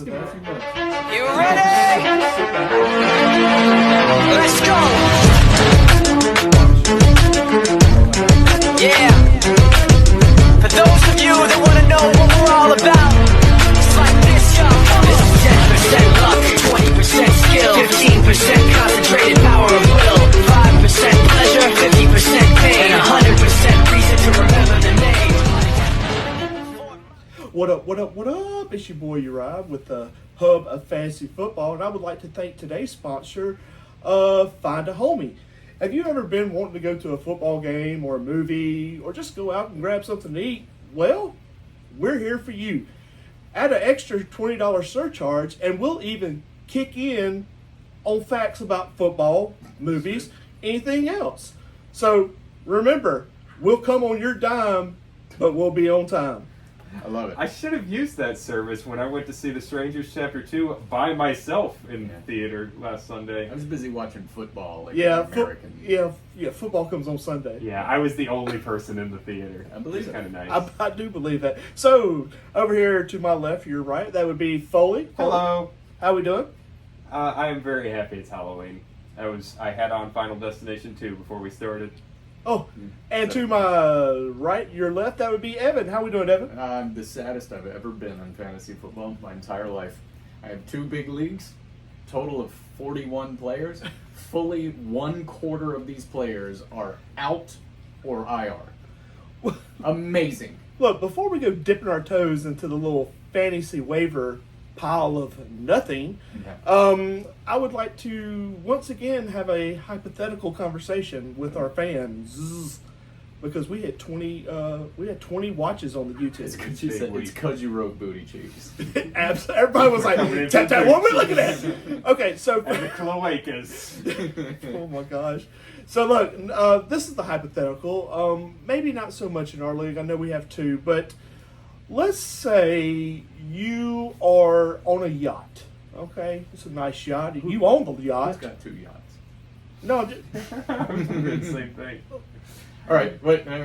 Let's give it a few minutes. You ready? Let's go. Yeah. For those of you that want to know what we're all about, it's like this, y'all. It's 10% luck, 20% skill, 15% concentrated power of will, 5% pleasure, 50% pain, and 100% reason to remember the name. What up, what up, what up? It's your boy Uriah with the Hub of Fantasy Football, and I would like to thank today's sponsor, Find a Homie. Have you ever been wanting to go to a football game or a movie or just go out and grab something to eat? Well, we're here for you. Add an extra $20 surcharge, and we'll even kick in on facts about football, movies, anything else. So remember, we'll come on your dime, but we'll be on time. I love it. I should have used that service when I went to see The Strangers Chapter 2 by myself in theater last Sunday. I was busy watching football, like Yeah, American. football comes on Sunday. Yeah, I was the only person in the theater. I believe It was it. kind of nice. I do believe that. So, over here to my left, your right, that would be Foley. Hello. How we doing? I am very happy it's Halloween. I had on Final Destination 2 before we started. Oh, and to my right, your left, that would be Evan. How we doing, Evan? I'm the saddest I've ever been in fantasy football my entire life. I have 2 big leagues, total of 41 players. Fully 1/4 of these players are out or IR. Amazing. Look, before we go dipping our toes into the little fantasy waiver pile of nothing, I would like to once again have a hypothetical conversation with our fans because we had 20 watches on the YouTube. It's because you wrote booty cheeks. Everybody was like, tap, tap, what are we looking at? Okay, so And the cloacas. oh my gosh. So look, this is the hypothetical. Maybe not so much in our league. I know we have 2, but let's say you are on a yacht. Okay, it's a nice yacht. You own the I've yacht. got 2 yachts. No, I was doing the same thing. All right, wait. all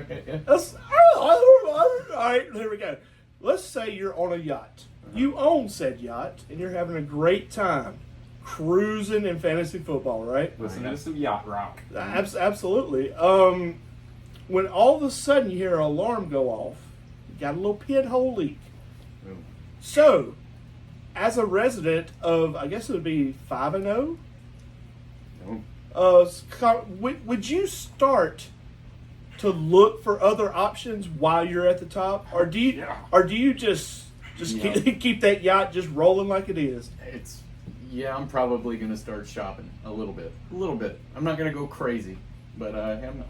right, here we go. Let's say you're on a yacht. You own said yacht, and you're having a great time cruising in fantasy football, right? Listening to some yacht rock. Absolutely. When all of a sudden you hear an alarm go off, you got a little pinhole leak. So, as a resident of, I guess it would be 5-0, would you start to look for other options while you're at the top, or do you just keep that yacht just rolling like it is? I'm probably gonna start shopping a little bit. I'm not gonna go crazy, but I'm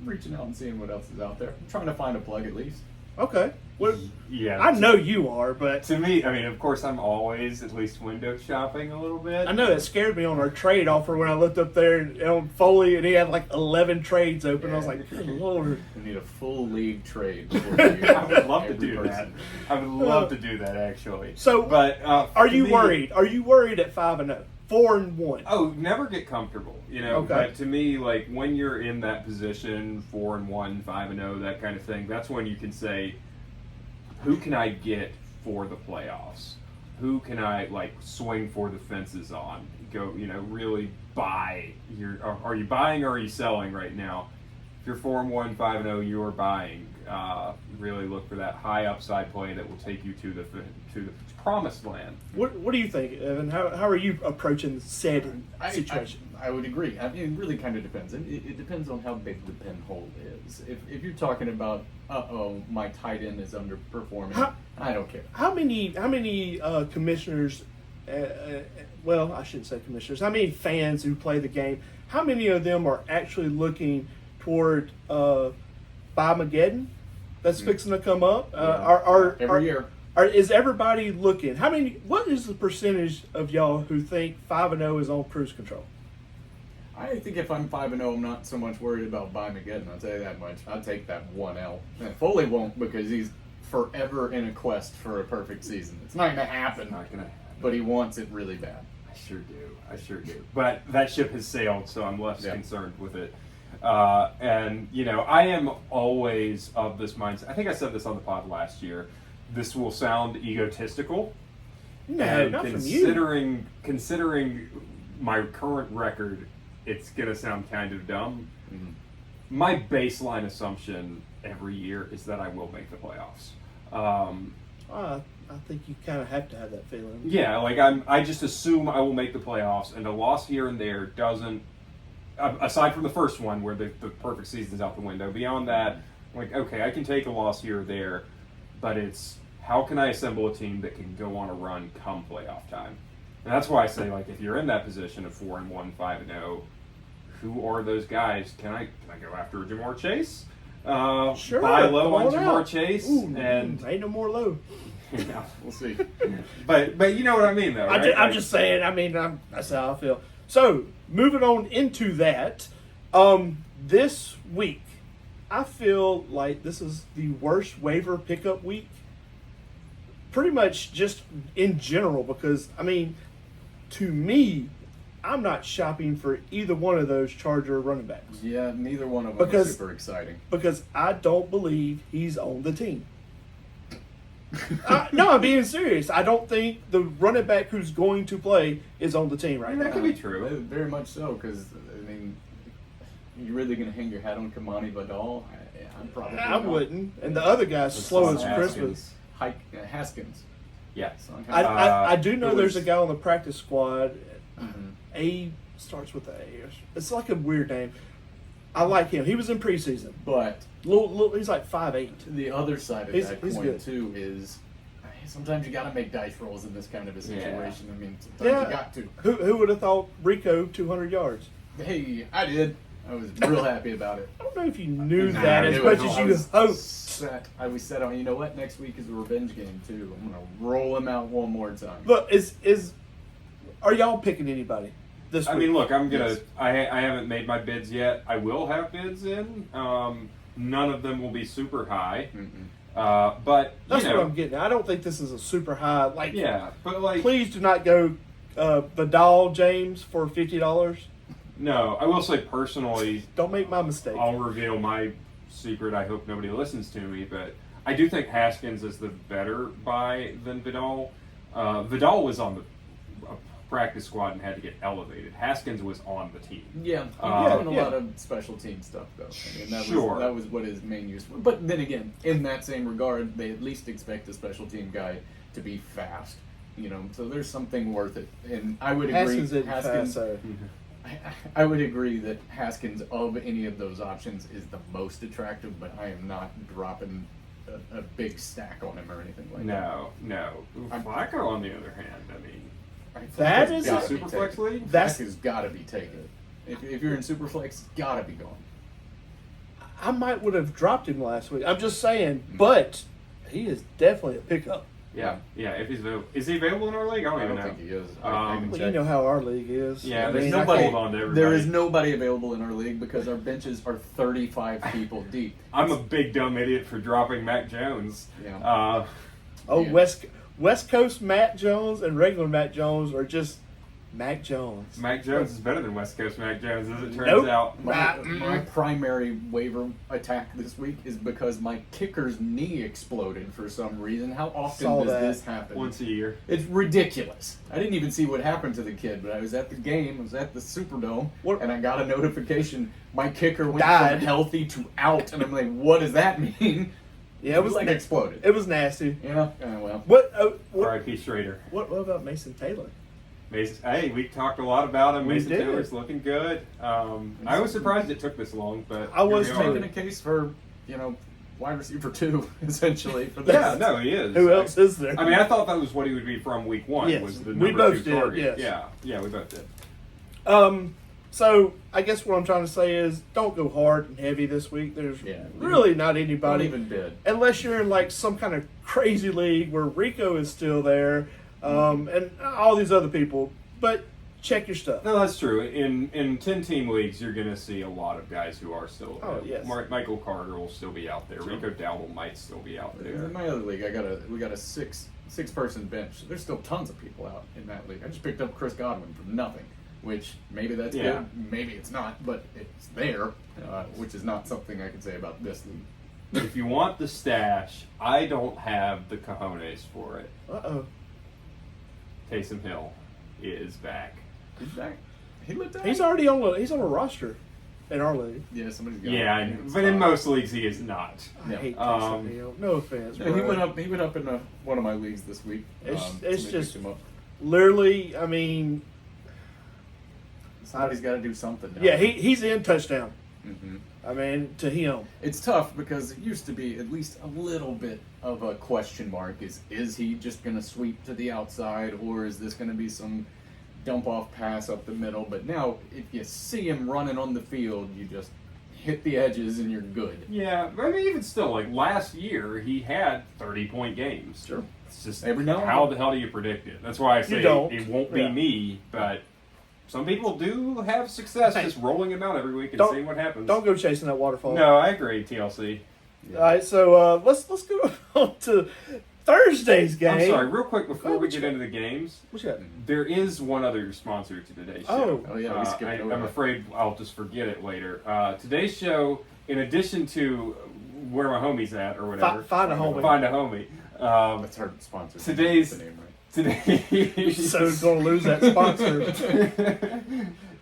reaching out and seeing what else is out there. I'm trying to find a plug at least. Okay. Well, Yeah. I know you are, but To me, I mean, of course, I'm always at least window shopping a little bit. I know that scared me on our trade offer when I looked up there and on Foley and he had like 11 trades open. I was like, good Lord. We need a full league trade. I would love to do that. I would love to do that, actually. So, but are you to me- worried? Are you worried at 5-0? 4-1. Oh, never get comfortable, you know. Okay. But to me, like when you're in that position, 4-1, 5-0, that kind of thing, that's when you can say, who can I get for the playoffs? Who can I like swing for the fences on? Go, really buy. Are you buying or are you selling right now? If you're 4-1, 5-0, you're buying. Really look for that high upside play that will take you to the promised land. What do you think, Evan? How are you approaching said situation? I would agree. I mean, it really kind of depends. It depends on how big the pinhole is. If you're talking about, my tight end is underperforming, I don't care. How many commissioners? Well, I shouldn't say commissioners. How many fans who play the game? How many of them are actually looking toward Mageddon that's fixing to come up? Every year. Is everybody looking? What is the percentage of y'all who think 5-0 is on cruise control? I think if I'm 5-0, I'm not so much worried about buying again. I'll tell you that much. I'll take that 1L. And Foley won't because he's forever in a quest for a perfect season. It's not going to happen. Not gonna happen. But he wants it really bad. I sure do. But that ship has sailed, so I'm less concerned with it. And I am always of this mindset. I think I said this on the pod last year. This will sound egotistical, No, And not from you. considering my current record, it's gonna sound kind of dumb. Mhm. My baseline assumption every year is that I will make the playoffs. I think you kind of have to have that feeling. Yeah, like I just assume I will make the playoffs, and a loss here and there doesn't. Aside from the first one, where the perfect season's out the window. Beyond that, I'm like, okay, I can take a loss here or there, but it's how can I assemble a team that can go on a run come playoff time? And that's why I say, like, if you're in that position of 4-1, 5-0, who are those guys? Can I go after Jamar Chase? Sure. Buy low come on Jamar out. Chase, Ooh, and ain't no more low. yeah. We'll see. But you know what I mean, though. Right? I'm just saying. I mean, that's how I feel. So moving on into that, this week, I feel like this is the worst waiver pickup week. Pretty much just in general, because I mean, to me, I'm not shopping for either one of those Charger running backs Yeah, neither one of them Because- is super exciting. because I don't believe he's on the team. No, I'm being serious. I don't think the running back who's going to play is on the team right That now. could be true. Very much so, because I mean, you really gonna hang your hat on Kamani Vidal? I'm probably. I not. wouldn't. And the other guy's slow as Christmas. Haskins. Yeah. So I do know it there's was- a guy on the practice squad. Mhm. A starts with the A. It's like a weird name. I like him. He was in preseason. But He's like 5'8". the other side of He's that good. coin too is sometimes you gotta make dice rolls in this kind of a situation. I mean, sometimes Yeah. you got to. Who would have thought Rico 200 yards? Hey, I did. I was real happy about it. I don't know if you knew Nah, that I as knew much it. as I you was hoped. set. I was set on. You know what? Next week is a revenge game too. I'm gonna roll him out one more time. Look, are y'all picking anybody this week? I mean, look, I'm gonna. Yes. I haven't made my bids yet. I will have bids in. None of them will be super high. But that's you know, what I'm getting at. I don't think this is a super high. Like, yeah. But like, please do not go Vidal James for $50. no, I will say personally, Don't make my mistake. I'll reveal my secret. I hope nobody listens to me, but I do think Haskins is the better buy than Vidal. Vidal was on the practice squad and had to get elevated. Haskins was on the team. Yeah, he's doing a lot of special team stuff though. I mean, that was what his main use was. But then again, in that same regard, they at least expect a special team guy to be fast. You know, so there's something worth it. And I would agree. Haskins isn't fast, so. I would agree that Haskins of any of those options is the most attractive, but I am not dropping a big stack on him or anything like that. No. Flacco, on the other hand, I mean, That Flacco's is gotta a be Superflex taken. league? Flacco's got to be taken. If you're in Superflex, it's got to be gone. I might would have dropped him last week. I'm just saying, but he is definitely a pickup. yeah. If he's available, is he available in our league? I don't I even don't know. think he is. Well, you know how our league is. Yeah, I there's mean, nobody- I can't- hold on to everybody. There is nobody available in our league because our benches are 35 people deep. I'm a big dumb idiot for dropping Mac Jones. Yeah. Oh, Yeah. West Coast Matt Jones and regular Matt Jones are just Mac Jones. Mac Jones is better than West Coast Mac Jones, as it turns Nope. out. My primary waiver attack this week is because my kicker's knee exploded for some reason. How often Saw does that. this happen? Once a year. It's ridiculous. I didn't even see what happened to the kid, but I was at the game, I was at the Superdome, What- and I got a notification. My kicker went Died. from healthy to out, and I'm like, what does that mean? Yeah, it was like exploded. It was nasty. Yeah, well. What R.I.P. Schrader. what about Mason Taylor? Mason, hey, we talked a lot about him. We Mason did. Taylor's looking good. I was surprised it took this long, but I was here we are. Making a case for, wide receiver 2, essentially, for this. Yeah, no, he is. Who else is there? I mean, I thought that was what he would be from week 1. Yes, Was the we number both 2 did, target. yes. Yeah, we both did. So I guess what I'm trying to say is don't go hard and heavy this week. There's really not Don't anybody, even bid. unless you're in like some kind of crazy league where Rico is still there, and all these other people. But check your stuff. No, that's true. In 10-team leagues, you're going to see a lot of guys who are still. Oh, yes. Michael Carter will still be out there. Rico Dowdle might still be out there. In my other league, we got a six-person bench. There's still tons of people out in that league. I just picked up Chris Godwin for nothing, which maybe that's Yeah. good, maybe it's not, but it's there, which is not something I can say about this league. If you want the stash, I don't have the cojones for it. Uh-oh. Taysom Hill is back. He's back. He looked out. He's already on a roster in our league. Yeah, somebody's got Yeah, but in most leagues he is not. I Yeah. hate Taysom Hill. No offense, Yeah, bro. he went up in one of my leagues this week. It's Somebody just picked him up. literally. I mean, Somebody's got to do something. Now. yeah, he's in touchdown. Mm-hmm. I mean, to him. It's tough because it used to be at least a little bit of a question mark. Is he just going to sweep to the outside, or is this going to be some dump off pass up the middle? But now, if you see him running on the field, you just hit the edges and you're good. Yeah, but I mean, even still, like last year, he had 30-point games. Sure. It's just Every now and how then. the hell do you predict it? That's why I say don't. it won't be Yeah. me, but some people do have success Hey. just rolling him out every week and Don't- seeing what happens. Don't go chasing that waterfall. No, I agree, TLC. Yeah. All right, so let's go on to Thursday's game. I'm sorry, real quick before Oh, we what get you into the games, What you got? there is one other sponsor to today's show. Oh. Oh, yeah, we skipped over I'm that. afraid I'll just forget it later. Today's show, in addition to Where My Homie's At or whatever, Find a homie. Find a Homie. That's our sponsor. Today's- The name right. Today's So it's going to lose that sponsor.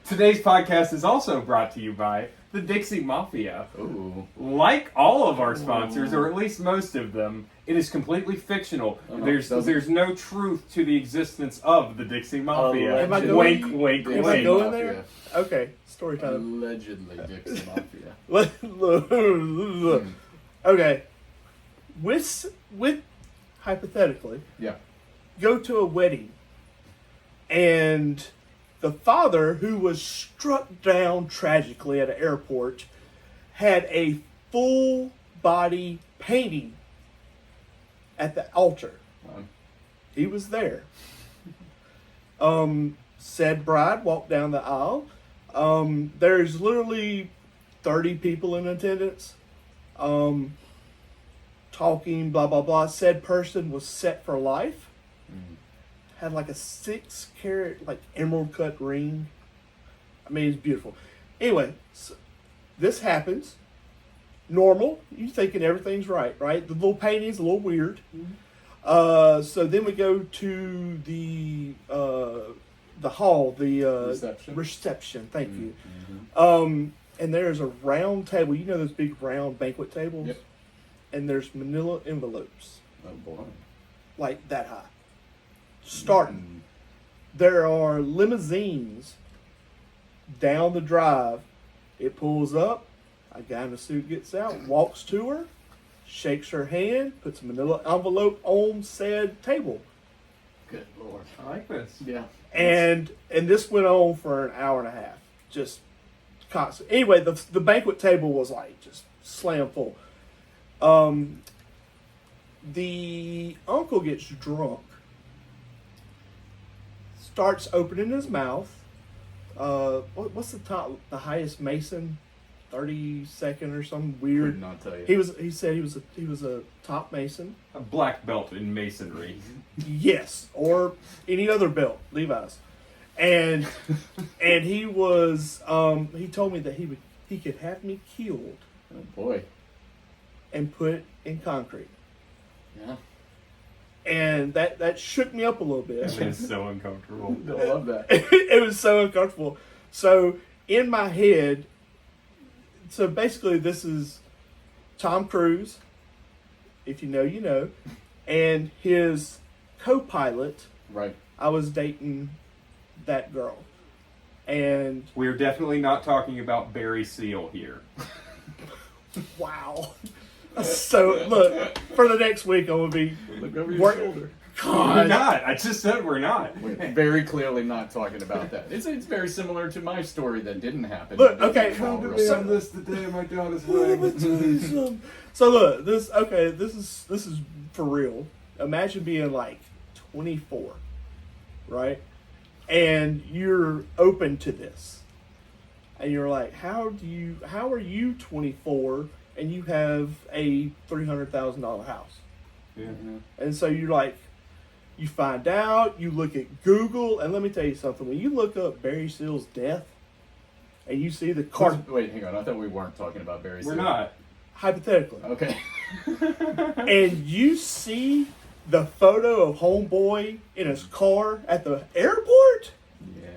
Today's podcast is also brought to you by the Dixie Mafia. Ooh. Like all of our sponsors, or at least most of them, it is completely fictional. Uh-huh. There's no truth to the existence of the Dixie Mafia. Am I wink, going- wink, Dixie Am I wink. going Mafia. there? Okay, story time. Allegedly Dixie Mafia. Okay, with hypothetically, Yeah. go to a wedding, and the father, who was struck down tragically at an airport, had a full body painting at the altar. He was there. Said bride walked down the aisle. There's literally 30 people in attendance. Talking, blah, blah, blah. Said person was set for life. Had like a 6-carat, like emerald cut ring. I mean, it's beautiful. Anyway, so this happens. Normal. You're thinking everything's right? The little painting's a little weird. So then we go to the hall, the reception. Thank you. And there's a round table. You know those big round banquet tables? Yep. And there's manila envelopes, Oh boy. like that high. Starting. There are limousines down the drive. It pulls up. A guy in a suit gets out, walks to her, shakes her hand, puts a manila envelope on said table. Good lord. I like this. Yeah. And this went on for an hour and a half, just constant. Anyway, the banquet table was like just slam full. The uncle gets drunk, starts opening his mouth. What's the highest Mason? 32nd or some Could weird. not tell you. He said he was a top Mason. A black belt in masonry. Yes, or any other belt, Levi's, and he was. He told me that he could have me killed Oh boy. and put in concrete, Yeah. and that shook me up a little bit. That is so uncomfortable. I love that. It was so uncomfortable. So in my head, so basically this is Tom Cruise, if you know, you know, and his co-pilot. Right. I was dating that girl, and We're definitely not talking about Barry Seal here. wow. So look, for the next week, I'm gonna be Look over your work- shoulder. We're God. not. I just said we're not. We're very clearly not talking about that. It's very similar to my story that didn't happen. Look, okay, Come to me on this the day of my daughter's So look, this is for real. Imagine being like 24, right? And you're open to this. And you're like, how are you 24 and you have a $300,000 house? Yeah. And so you're like, you find out, you look at Google, and let me tell you something. When you look up Barry Seal's death, and you see the car, Wait, hang on. I thought we weren't talking about Barry We're Seal. not. hypothetically, Okay. and you see the photo of homeboy in his car at the airport, Yeah.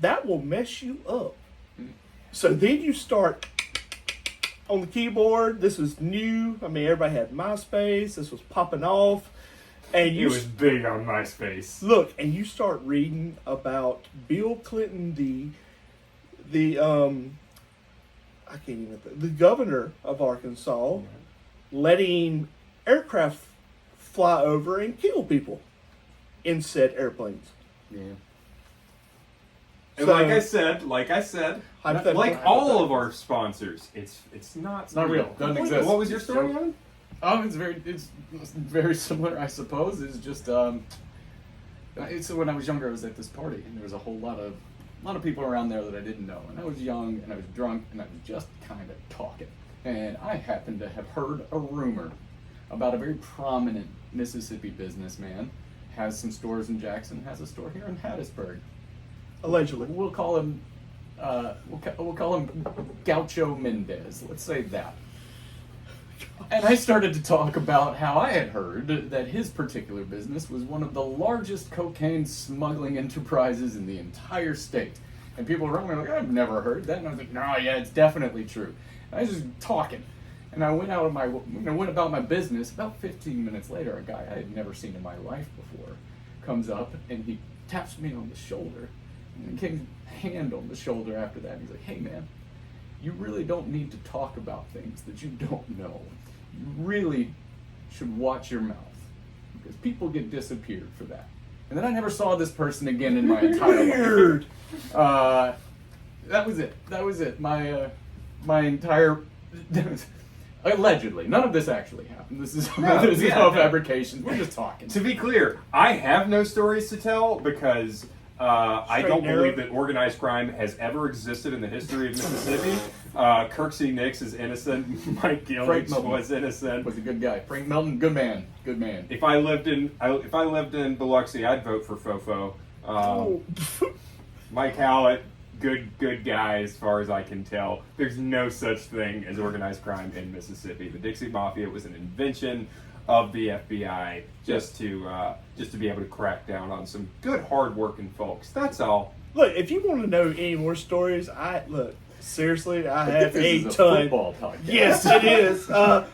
that will mess you up. So then you start on the keyboard. This was new. I mean, everybody had MySpace. This was popping off. And It you was big on MySpace. look, and you start reading about Bill Clinton, the I can't even think, the governor of Arkansas, letting aircraft fly over and kill people in said airplanes. Yeah. And So- like I said, Hypothetical. like all of our sponsors, it's not It's not real. Doesn't exist. What was your story on? It's very similar, I suppose. It's just it's when I was younger, I was at this party, and there was a lot of people around there that I didn't know, and I was young, and I was drunk, and I was just kind of talking, and I happened to have heard a rumor about a very prominent Mississippi businessman, has some stores in Jackson, has a store here in Hattiesburg. Allegedly. We'll call him we'll call him Gaucho Mendez. Let's say that. And I started to talk about how I had heard that his particular business was one of the largest cocaine smuggling enterprises in the entire state. And people around me were like, I've never heard that. And I was like, no, yeah, it's definitely true. And I was just talking. And I went out of my, went about my business. About 15 minutes later, a guy I had never seen in my life before comes up and he taps me on the shoulder. And came hand on the shoulder after that. And he's like, hey, man, you really don't need to talk about things that you don't know. You really should watch your mouth because people get disappeared for that. And then I never saw this person again in my entire Weird. life. That was it. That was it. My entire allegedly. None of this actually happened. This is this is all fabrications. We're just talking. To be clear, I have no stories to tell because I Straight don't and believe narrow. that organized crime has ever existed in the history of Mississippi. Kirksey Nix is innocent. Mike Frank Gillis Milton was innocent. was a good guy. Frank Melton, good man. Good man. If I lived in Biloxi, I'd vote for Fofo. Oh. Mike Howlett, good guy as far as I can tell. There's no such thing as organized crime in Mississippi. The Dixie Mafia was an invention of the FBI just to be able to crack down on some good, hard-working folks. That's all. Look, if you want to know any more stories, seriously, I have This a is a ton. football podcast. Yes, it is. That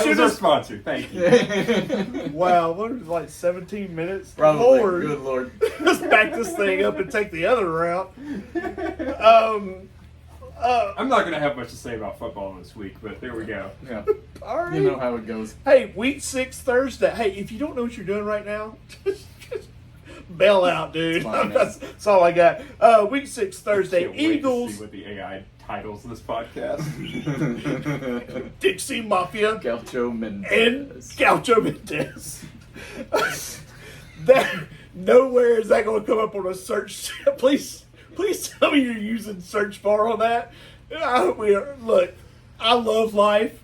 Shoot was our us. sponsor. Thank you. Wow, what was it, like 17 minutes? Probably. Lord, Good Lord. let's back this thing up and take the other route. I'm not going to have much to say about football this week, but there we go. Yeah. All right. You know how it goes. Hey, week 6 Thursday. Hey, if you don't know what you're doing right now, just bail out, dude. It's fine, man. That's all I got. Week 6 Thursday, Can't wait to Eagles, see what the AI titles this podcast. Dixie Mafia, Gaucho and Mendez. Gaucho Mendez. That nowhere is that going to come up on a search. Please tell me you're using search bar on that. Look, I love life.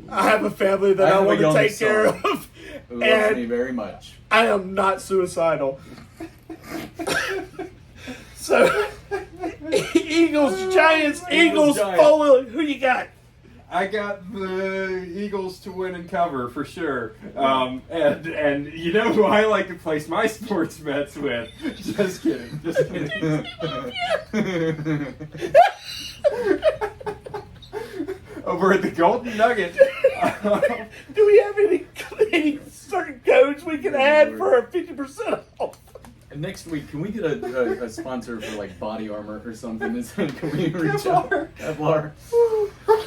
I have a family that I have a want to young take care son of, Who loves me and very much. I am not suicidal. So, Eagles, Giants, Eagles, Giants. follow. Who you got? I got the Eagles to win and cover for sure. And you know who I like to place my sports bets with? Just kidding. Just kidding. Over at the Golden Nugget. Do we have any certain codes we can add for a 50% off? And next week, can we get a sponsor for like body armor or something? Can we reach out? Kevlar.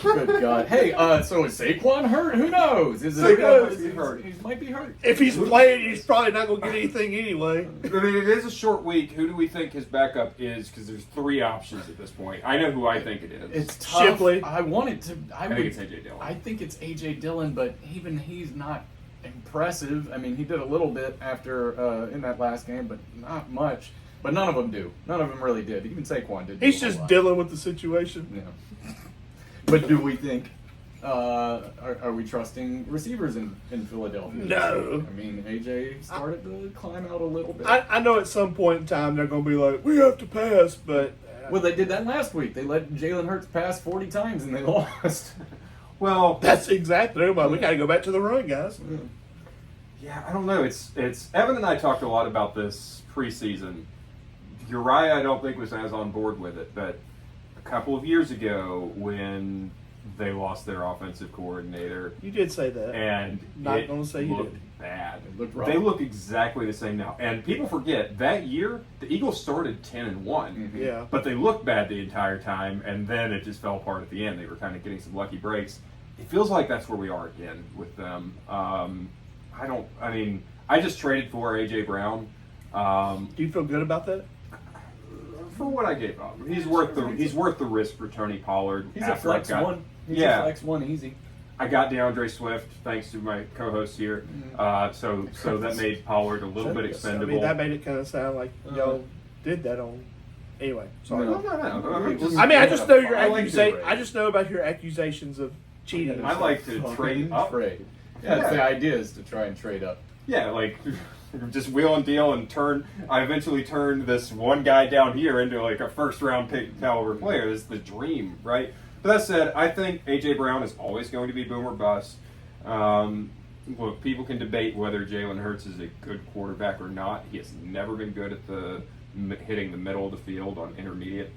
Good God. Hey, so is Saquon hurt? Who knows? Is it Saquon might be hurt. He might be hurt. If he's playing, he's probably not going to get anything anyway. I mean, it is a short week. Who do we think his backup is? Because there's 3 options at this point. I know who I think it is. It's tough. Shipley. I want it to. I think it's A.J. Dillon. I think it's A.J. Dillon, but even he's not impressive. I mean, he did a little bit after in that last game, but not much. But none of them do. None of them really did. Even Saquon did. He's just dealing with the situation. Yeah. But do we think? Are we trusting receivers in Philadelphia? No. I mean, AJ started to climb out a little bit. I know at some point in time they're going to be like, we have to pass, but Well, they did that last week. They let Jalen Hurts pass 40 times and they lost. Well, that's exactly. We got to go back to the run, guys. Yeah, I don't know. It's Evan and I talked a lot about this preseason. Uriah, I don't think was as on board with it, but a couple of years ago when they lost their offensive coordinator, You did say that. and Not it gonna say you looked did. bad. It looked rough. They look exactly the same now, and people forget that year the Eagles started 10-1. Yeah. But they looked bad the entire time, and then it just fell apart at the end. They were kind of getting some lucky breaks. It feels like that's where we are again with them. I just traded for A.J. Brown. Do you feel good about that? For what I gave up, he's worth the risk for Tony Pollard. He's a after I flex got- one. He's Yeah. a flex one easy. I got DeAndre Swift thanks to my co-host here, so that made Pollard a little bit expendable. I mean, that made it kind of sound like y'all did that on. Anyway, sorry. No. I mean, I just know your I like to accusation. trade. I just know about your accusations of cheating. I like to trade up. Trade. Yeah, that's the idea is to try and trade up. Yeah, like just wheel and deal and turn. I eventually turned this one guy down here into like a first round pick caliber player. This is the dream, right? But that said, I think A.J. Brown is always going to be boom or bust. Look, people can debate whether Jalen Hurts is a good quarterback or not. He has never been good at hitting the middle of the field on intermediate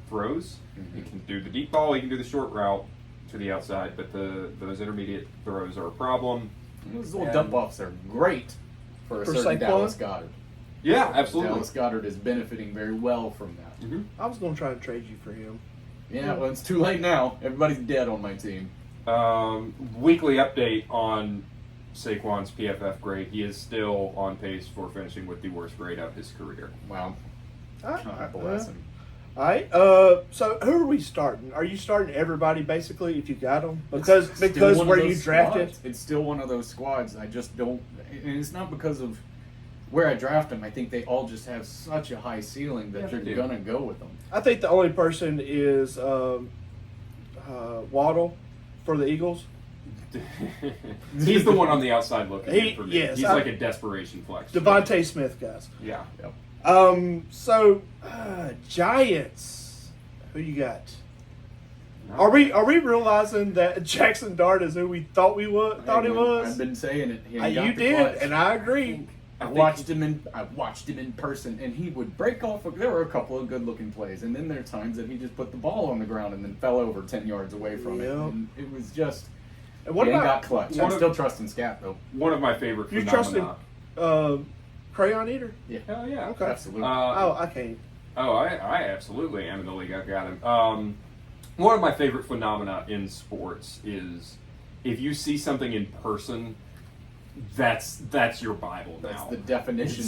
throws. He can do the deep ball. He can do the short route to the outside, but those intermediate throws are a problem. Those little dump offs are great for a For certain Saquon? Dallas Goddard. Yeah, absolutely. Dallas Goddard is benefiting very well from that. Mhm. I was going to try and trade you for him. Yeah, well, it's too late now. Everybody's dead on my team. Weekly update on Saquon's PFF grade. He is still on pace for finishing with the worst grade of his career. Wow. God bless him. All right. So who are we starting? Are you starting everybody basically if you got them? Because Still one of where those you drafted. squads. It's still one of those squads. I just don't, and it's not because of where I draft them. I think they all just have such a high ceiling that Yeah, they you're do. gonna go with them. I think the only person is Waddle for the Eagles. He's the one on the outside looking in for me. Yes, He's like a desperation flex. Devontae Smith, guys. Yeah. Yep. So Giants. Who you got? Are we realizing that Jackson Dart is who we thought he I've was? been saying it. He ain't got You the did, clutch. and I agree. I watched him in person, and he would break off. There were a couple of good-looking plays, and then there are times that he just put the ball on the ground and then fell over 10 yards away from it. Yep. And it was just. And what he ain't about got clutch. one I'm of- still trusting Scat though. One of my favorite you phenomena. trusting Crayon Eater? Yeah. Hell yeah. Okay. Absolutely. I can't. I absolutely am in the league. I've got him. One of my favorite phenomena in sports is if you see something in person, that's your Bible now. That's the definition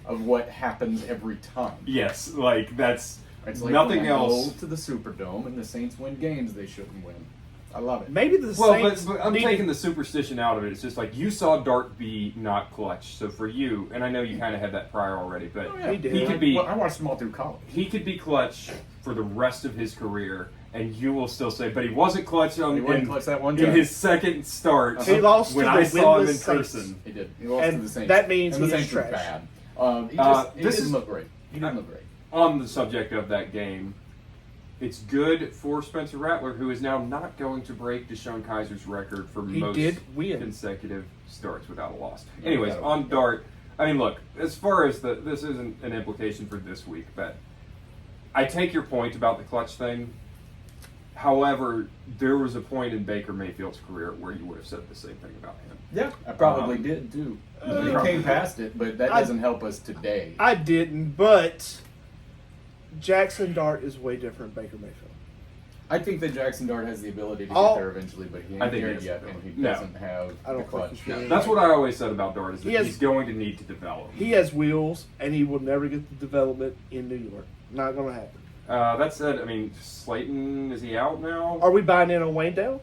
of what happens every time. Yes, like that's It's like nothing when I else. go to the Superdome and the Saints win games they shouldn't win. I love it. Maybe the Well, Saints. but I'm need to- taking the superstition out of it. It's just like you saw Dart be not clutch. So for you, and I know you kind of had that prior already, but Oh, yeah. He did. he could be I watched them all through college. he could be clutch for the rest of his career, and you will still say, but he wasn't clutch on He wasn't in, clutch that one in time. his second start. He lost when to I the saw him in winless Saints. person. He did. He lost And to the Saints. that means and the he is Saints were trash. bad. He This didn't is- look great. He didn't look great. On the subject of that game, it's good for Spencer Rattler, who is now not going to break Deshaun Kaiser's record for He most did win. consecutive starts without a loss. Yeah, Anyways, without a on win. Dart, I mean, look, as far as this isn't an implication for this week, but I take your point about the clutch thing. However, there was a point in Baker Mayfield's career where you would have said the same thing about him. Yeah, I probably did too. He came past it, but that doesn't help us today. I didn't, but Jackson Dart is way different than Baker Mayfield. I think that Jackson Dart has the ability to Oh. get there eventually, but he I ain't think there he has yet, the and he ability. No. doesn't have I don't the think clutch. he can. That's what I always said about Dart, is that He has- he's going to need to develop. He has wheels, and he will never get the development in New York. Not going to happen. That said, I mean, Slayton, is he out now? Are we buying in on Wayne Dale?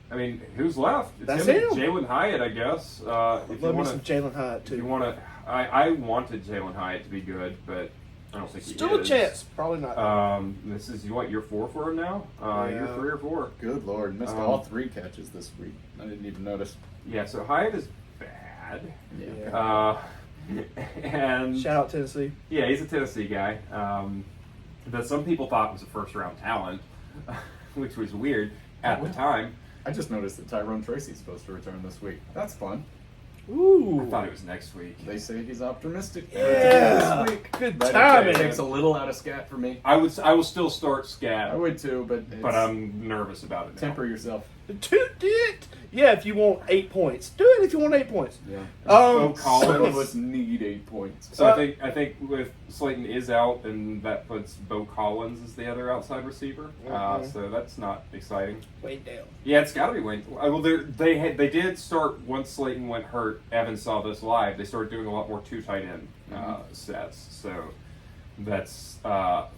I mean, who's left? It's That's him and him. Jalen Hyatt, I guess. If Love you me want some to, Jalen Hyatt, if you too. want to, I wanted Jalen Hyatt to be good, but I don't think he Still a is. chance. Probably not. This is what, year 4 for him now? Year Yeah. 3 or 4? Good lord, missed all 3 catches this week. I didn't even notice. Yeah. So Hyatt is bad. Yeah. And Shout out Tennessee. yeah, he's a Tennessee guy. That some people thought was a first-round talent, which was weird at the time. I just noticed that Tyrone Tracy's supposed to return this week. That's fun. Ooh. I thought it was next week. They say he's optimistic. Yeah. This week. Good But timing. it takes a little out of scat for me. I will still start I Scat, would too, but I'm nervous about it now. temper yourself. Do it. Yeah, if you want 8 points. Do it if you want 8 points. Yeah. Bo Some of Collins. us need 8 points. So I think with Slayton is out, and that puts Bo Collins as the other outside receiver. So that's not exciting. Way down. Yeah, it's got to be Wayne. Well, they did start once Slayton went hurt. Evan saw this live. They started doing a lot more 2 tight end sets. So that's Daniel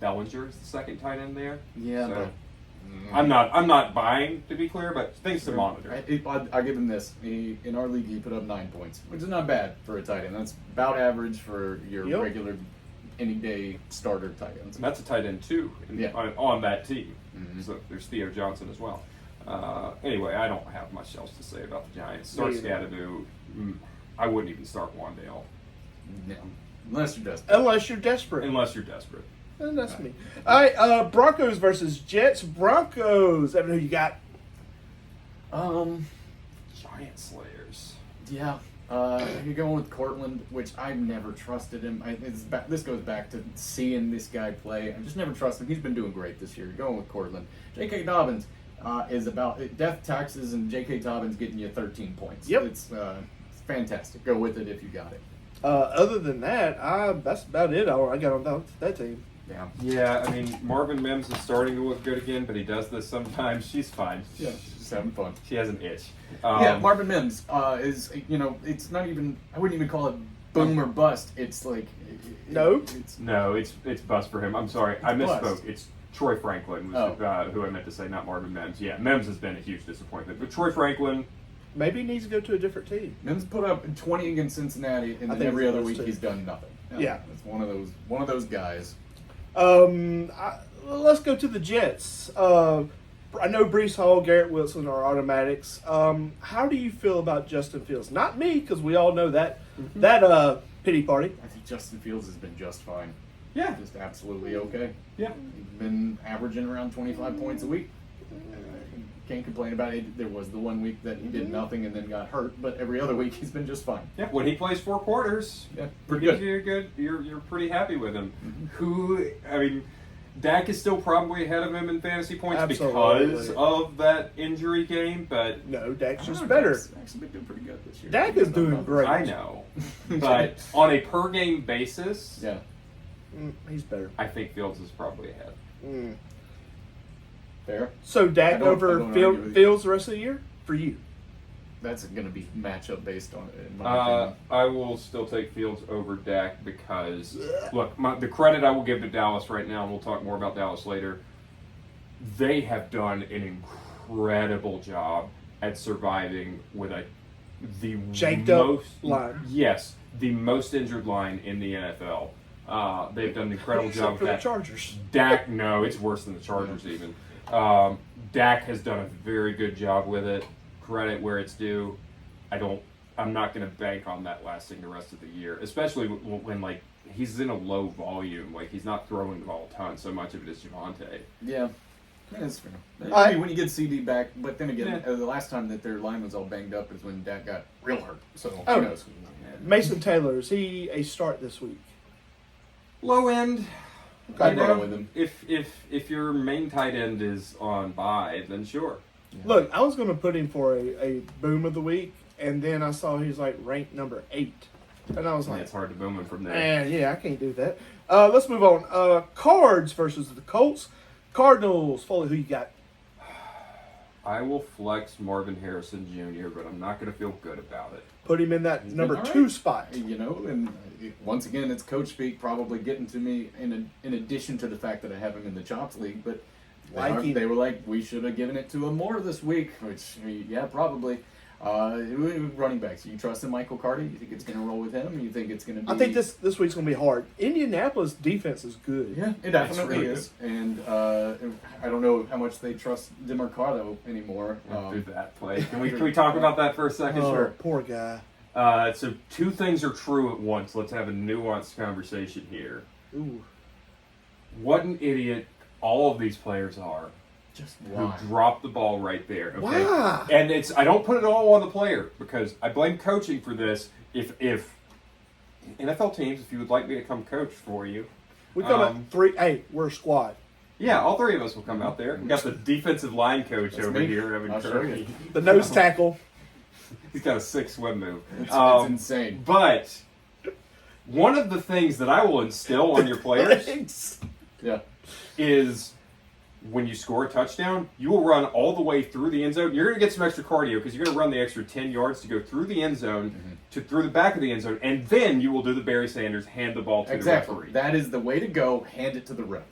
Bellinger is the second tight end there. Yeah, So but I'm not buying, to be clear, but things to monitor. I'll give him this. In our league, he put up 9 points, which is not bad for a tight end. That's about average for your Yep. regular, any day starter tight ends. And that's a tight end too Yeah. on that team. Mhm. So there's Theo Johnson as well. Anyway, I don't have much else to say about the Giants. Start Me either. Scadaboo. I wouldn't even start Wandale No. Unless you're desperate. Unless you're desperate. unless you're desperate. And that's me. All right, Broncos versus Jets. Broncos. I don't know who you got. Giant Slayers. Yeah. You're going with Cortland, which I've never trusted him. This goes back to seeing this guy play. I just never trusted him. He's been doing great this year. You're going with Cortland. J.K. Dobbins is about death, taxes, and J.K. Dobbins getting you 13 points. Yep. It's fantastic. Go with it if you got it. Other than that, that's about it. I got on that team. Yeah. Yeah, I mean, Marvin Mims is starting to look good again, but he does this sometimes. She's fine. Yeah. Just having fun. She has an itch. Yeah, Marvin Mims is, it's not even, I wouldn't even call it boom or bust. It's like, No. It's No, it's bust for him. I'm sorry. I misspoke. bust. It's Troy Franklin was who I meant to say, not Marvin Mims. Yeah, Mims has been a huge disappointment. But Troy Franklin, Maybe he needs to go to a different team. Mims put up 20 against Cincinnati, and I then think every it's other those week two. he's done nothing. Yeah. It's one of those guys. Let's go to the Jets. I know Brees Hall, Garrett Wilson are automatics. How do you feel about Justin Fields? Not me, because we all know that pity party. I think Justin Fields has been just fine. yeah, Just absolutely okay. yeah. He's been averaging around 25 points a week. Can't complain about it. There was the one week that he did nothing and then got hurt, but every other week he's been just fine. Yeah, when he plays 4 quarters, Yeah, pretty good. You're good. You're pretty happy with him. I mean, Dak is still probably ahead of him in fantasy points Absolutely. because of that injury game, but No, Dak's just I don't know, better. Dak's actually been doing pretty good this year. Dak is doing great. I know. But on a per game basis, Yeah. He's better. I think Fields is probably ahead. Fair. So I Dak don't over argue with you. Fields the rest of the year for you. That's going to be matchup based on it, in my opinion. I will still take Fields over Dak because, look, the credit I will give to Dallas right now, and we'll talk more about Dallas later, they have done an incredible job at surviving with the Janked up most line. Yes, the most injured line in the NFL. They've done an incredible Except job for with the that. Chargers. Dak, no, it's worse than the Chargers even. Dak has done a very good job with it. Credit where it's due. I'm not going to bank on that lasting the rest of the year, especially when like he's in a low volume, like he's not throwing the ball a ton. So much of it is Javonte. Yeah. That's fair. I- I mean, when you get CD back, but then again, Yeah. the last time that their line was all banged up is when Dak got real hurt. So Oh. who knows? Mason Taylor, is he a start this week? Low end. I'd You know, roll with him. If your main tight end is on bye, then sure. Look, I was going to put him for a boom of the week, and then I saw he's like ranked number 8. And I was like, It's hard to boom him from there. man, yeah, I can't do that. Let's move on. Cards versus the Colts. Cardinals. Foley, who you got? I will flex Marvin Harrison Jr., but I'm not going to feel good about it. Put him in that He's number been all 2 right. spot. And once again, it's coach speak probably getting to me in addition to the fact that I have him in the Chops League, but they were like, we should have given it to him more this week, which, yeah, probably. Running backs, you trust in Michael Carter? You think it's going to roll with him? You think it's going to be... I think this week's going to be hard. Indianapolis defense is good. Yeah, it definitely really is. And I don't know how much they trust DeMarcado anymore. Through that play. Can we talk about that for a second? Oh, poor guy. So 2 things are true at once. Let's have a nuanced conversation here. Ooh. What an idiot all of these players are Just who why? dropped the ball right there. Okay? Why? And I don't put it all on the player because I blame coaching for this. If NFL teams, if you would like me to come coach for you, We come at 3. Hey, we're a squad. yeah, all three of us will come out there. We got the defensive line coach That's over me. here, Evan I'll show Kirby. you. The nose tackle. He's got a 6 swim move. It's insane. But one of the things that I will instill on your players Yeah. is when you score a touchdown, you will run all the way through the end zone. You're going to get some extra cardio because you're going to run the extra 10 yards to go through the end zone, to through the back of the end zone, and then you will do the Barry Sanders, hand the ball to the Exactly. referee. That is the way to go. Hand it to the ref.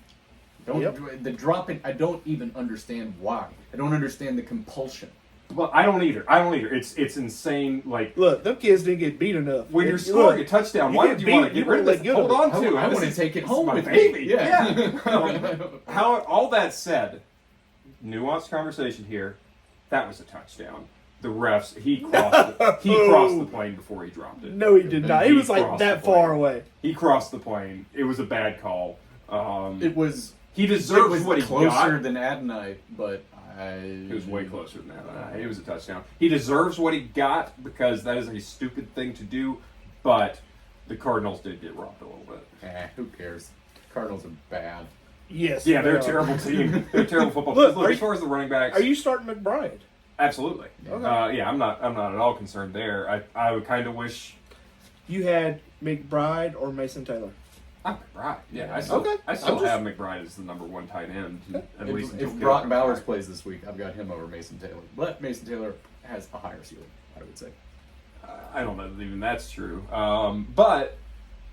Don't the dropping. I don't even understand why. I don't understand the compulsion. Well, I don't either. It's insane. Like, Look, them kids didn't get beat enough. when you're Look, scoring a touchdown, you why get would you beat, want to you get rid of wanna this? let go of Hold it. on to. I This want to is- take it this home is my with baby. me. Yeah. How all that said, nuanced conversation here. That was a touchdown. The refs, he crossed the plane before he dropped it. No, he did not. He He was like crossed that the plane. far away. He crossed the plane. It was a bad call. It was. He It deserves was what he closer got. than Adonai, but It was way closer than that. It was a touchdown. He deserves what he got because that is a stupid thing to do, but the Cardinals did get robbed a little bit. Who cares? Cardinals are bad. Yes. Yeah, they're they a are. terrible team. They're a terrible football Look, team. Look, as far as the running backs, Are you starting McBride? absolutely. Okay. Yeah, I'm not at all concerned there. I would kind of wish. You had McBride or Mason Taylor? I'm McBride. Yeah, I still Okay. I still I'm just- have McBride as the number 1 tight end at least until If Caleb Brock comes Bowers back. plays this week, I've got him over Mason Taylor. But Mason Taylor has a higher ceiling, I would say. I don't know that even that's true. But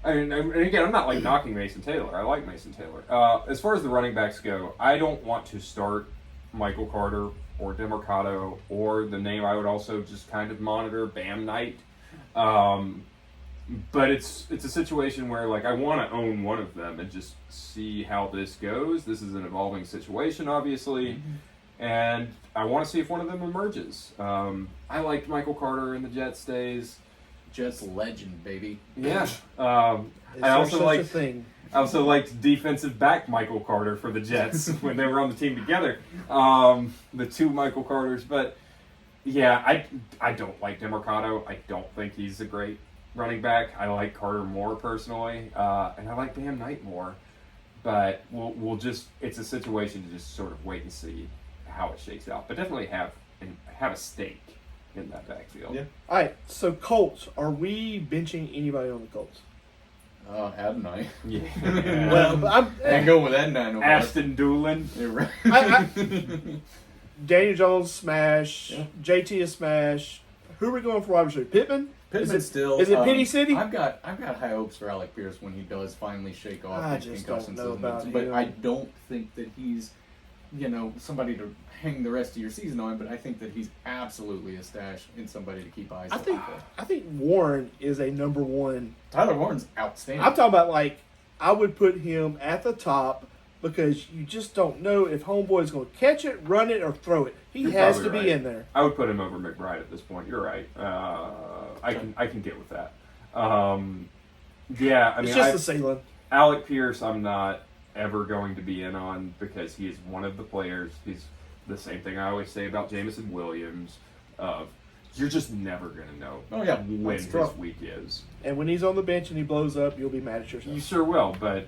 I mean, and again, I'm not like knocking Mason Taylor. I like Mason Taylor. As far as the running backs go, I don't want to start Michael Carter or Demercado or the name I would also just kind of monitor, Bam Knight. But it's a situation where like I want to own one of them and just see how this goes. This is an evolving situation, obviously, and I want to see if one of them emerges. I liked Michael Carter in the Jets days. Jets legend, baby. Yeah. Is I there also such a liked thing? defensive back Michael Carter for the Jets when they were on the team together. The two Michael Carters, but yeah, I don't like Demercado. I don't think he's a great running back. I like Carter more personally, and I like Bam Knight more. But we'll just it's a situation to just sort of wait and see how it shakes out. But definitely have a stake in that backfield. Yeah. All right, so Colts. Are we benching anybody on the Colts? Adonai. Yeah. Well, I'm, Can't go with Adonai no more. Ashton Doolin. You're right. Daniel Jones smash. Yeah. JT is smash. Who are we going for wide receiver? Pittman? Pittman Is it- still. is it Penny City? I've got high hopes for Alec Pierce when he does finally shake off I his just concussion don't know symptoms. about But him. I don't think that he's, somebody to hang the rest of your season on. But I think that he's absolutely a stash and somebody to keep eyes I on. think Warren is a number one. Tyler Warren's outstanding. I'm talking about like I would put him at the top because you just don't know if homeboy is going to catch it, run it, or throw it. He You're has to probably be right. in there. I would put him over McBride at this point. You're right. I can get with that. Yeah, I mean, It's just the ceiling. Alec Pierce, I'm not ever going to be in on because he is one of the players. He's the same thing I always say about Jamison Williams. You're just never going to know Oh, yeah. when That's his tough. week is. And when he's on the bench and he blows up, you'll be mad at yourself. You sure will, but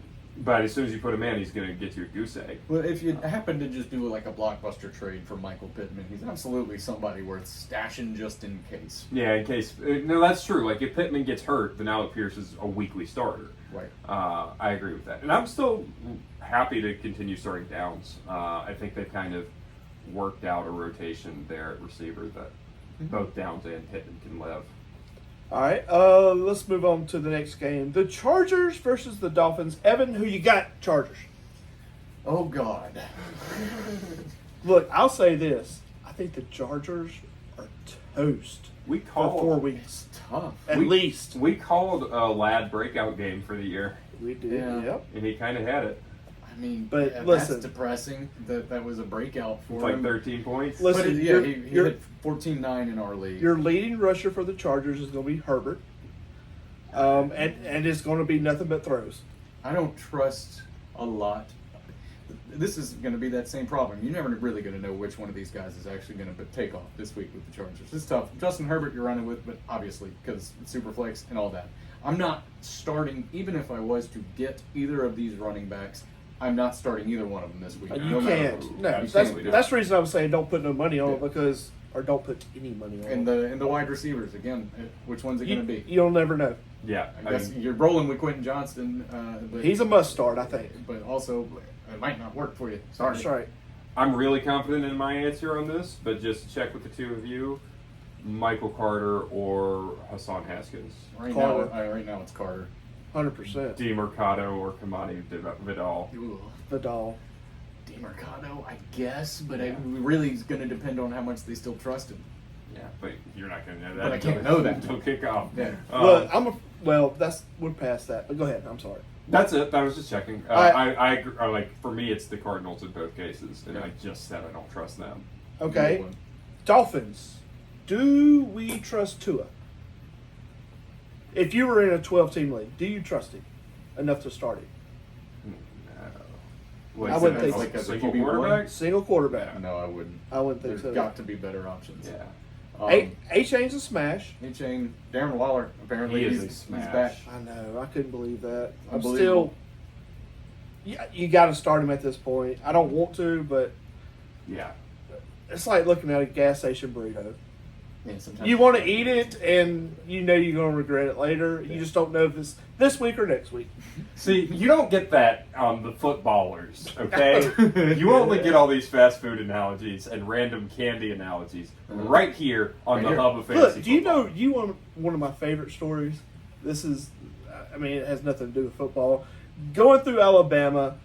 as soon as you put him in, he's going to get you a goose egg. Well, if you happen to just do like a blockbuster trade for Michael Pittman, he's absolutely somebody worth stashing just in case. Yeah, in case. No, that's true. Like, if Pittman gets hurt, then Alec Pierce is a weekly starter. Right. I agree with that. And I'm still happy to continue starting Downs. I think they've kind of worked out a rotation there at receiver that both Downs and Pittman can live. All right, let's move on to the next game. The Chargers versus the Dolphins. Evan, who you got? Chargers. Oh God. Look, I'll say this. I think the Chargers are toast We for called 4 weeks. It's tough. At least. We called a Lad breakout game for the year, We did, Yeah. yep. and he kind of had it. I mean, But yeah, listen. that's depressing. That was a breakout for Like him. 13 points. Listen, But you're- he you're- hit 14-9 in our league. Your leading rusher for the Chargers is going to be Herbert. And it's going to be nothing but throws. I don't trust a lot. this is going to be that same problem. You're never really going to know which one of these guys is actually going to take off this week with the Chargers. It's tough. Justin Herbert you're running with, but obviously because it's Superflex and all that. I'm not starting, even if I was to get either of these running backs, I'm not starting either one of them this week. You matter can't. who. No, Absolutely not. that's the reason I was saying don't put no money on it Yeah. or don't put any money on And it. the wide receivers, again, which one's it going to be? You'll never know. Yeah, I guess you're rolling with Quentin Johnston. But, He's a must start, I think. But also, it might not work for you. Sorry. That's right. I'm really confident in my answer on this, but just to check with the two of you, Michael Carter or Hassan Haskins, Right Carter. right now it's Carter. 100%. Di Mercado or Kamani Vidal. Ooh. Vidal. DeMarcado, I guess, but it really is going to depend on how much they still trust him. Yeah, but you're not going to know that. But I can't know that. until kickoff. Yeah. We're past that. But go ahead. I'm sorry. That's it. I was just checking. I agree, like for me, it's the Cardinals in both cases, and I just said I don't trust them. Okay. Good one. Dolphins. Do we trust Tua? If you were in a 12-team league, do you trust him enough to start him? No. I wouldn't think like a as a single QB1? quarterback. Single quarterback. No, I wouldn't. I wouldn't think There's so. got to be better options. Yeah. A-Chain's a smash. A-Chain, Darren Waller, apparently He is he's a smash. back. I know. I couldn't believe that. I'm Unbelievable. still. You got to start him at this point. I don't want to, but Yeah. it's like looking at a gas station burrito. Yeah, sometimes You want to eat it, and you know you're going to regret it later. You just don't know if it's this week or next week. See, you don't get that on the footballers, okay? You only get all these fast food analogies and random candy analogies right here on Right the here. hub of fantasy Look, do you know football. one of my favorite stories? This is, I mean, it has nothing to do with football. Going through Alabama,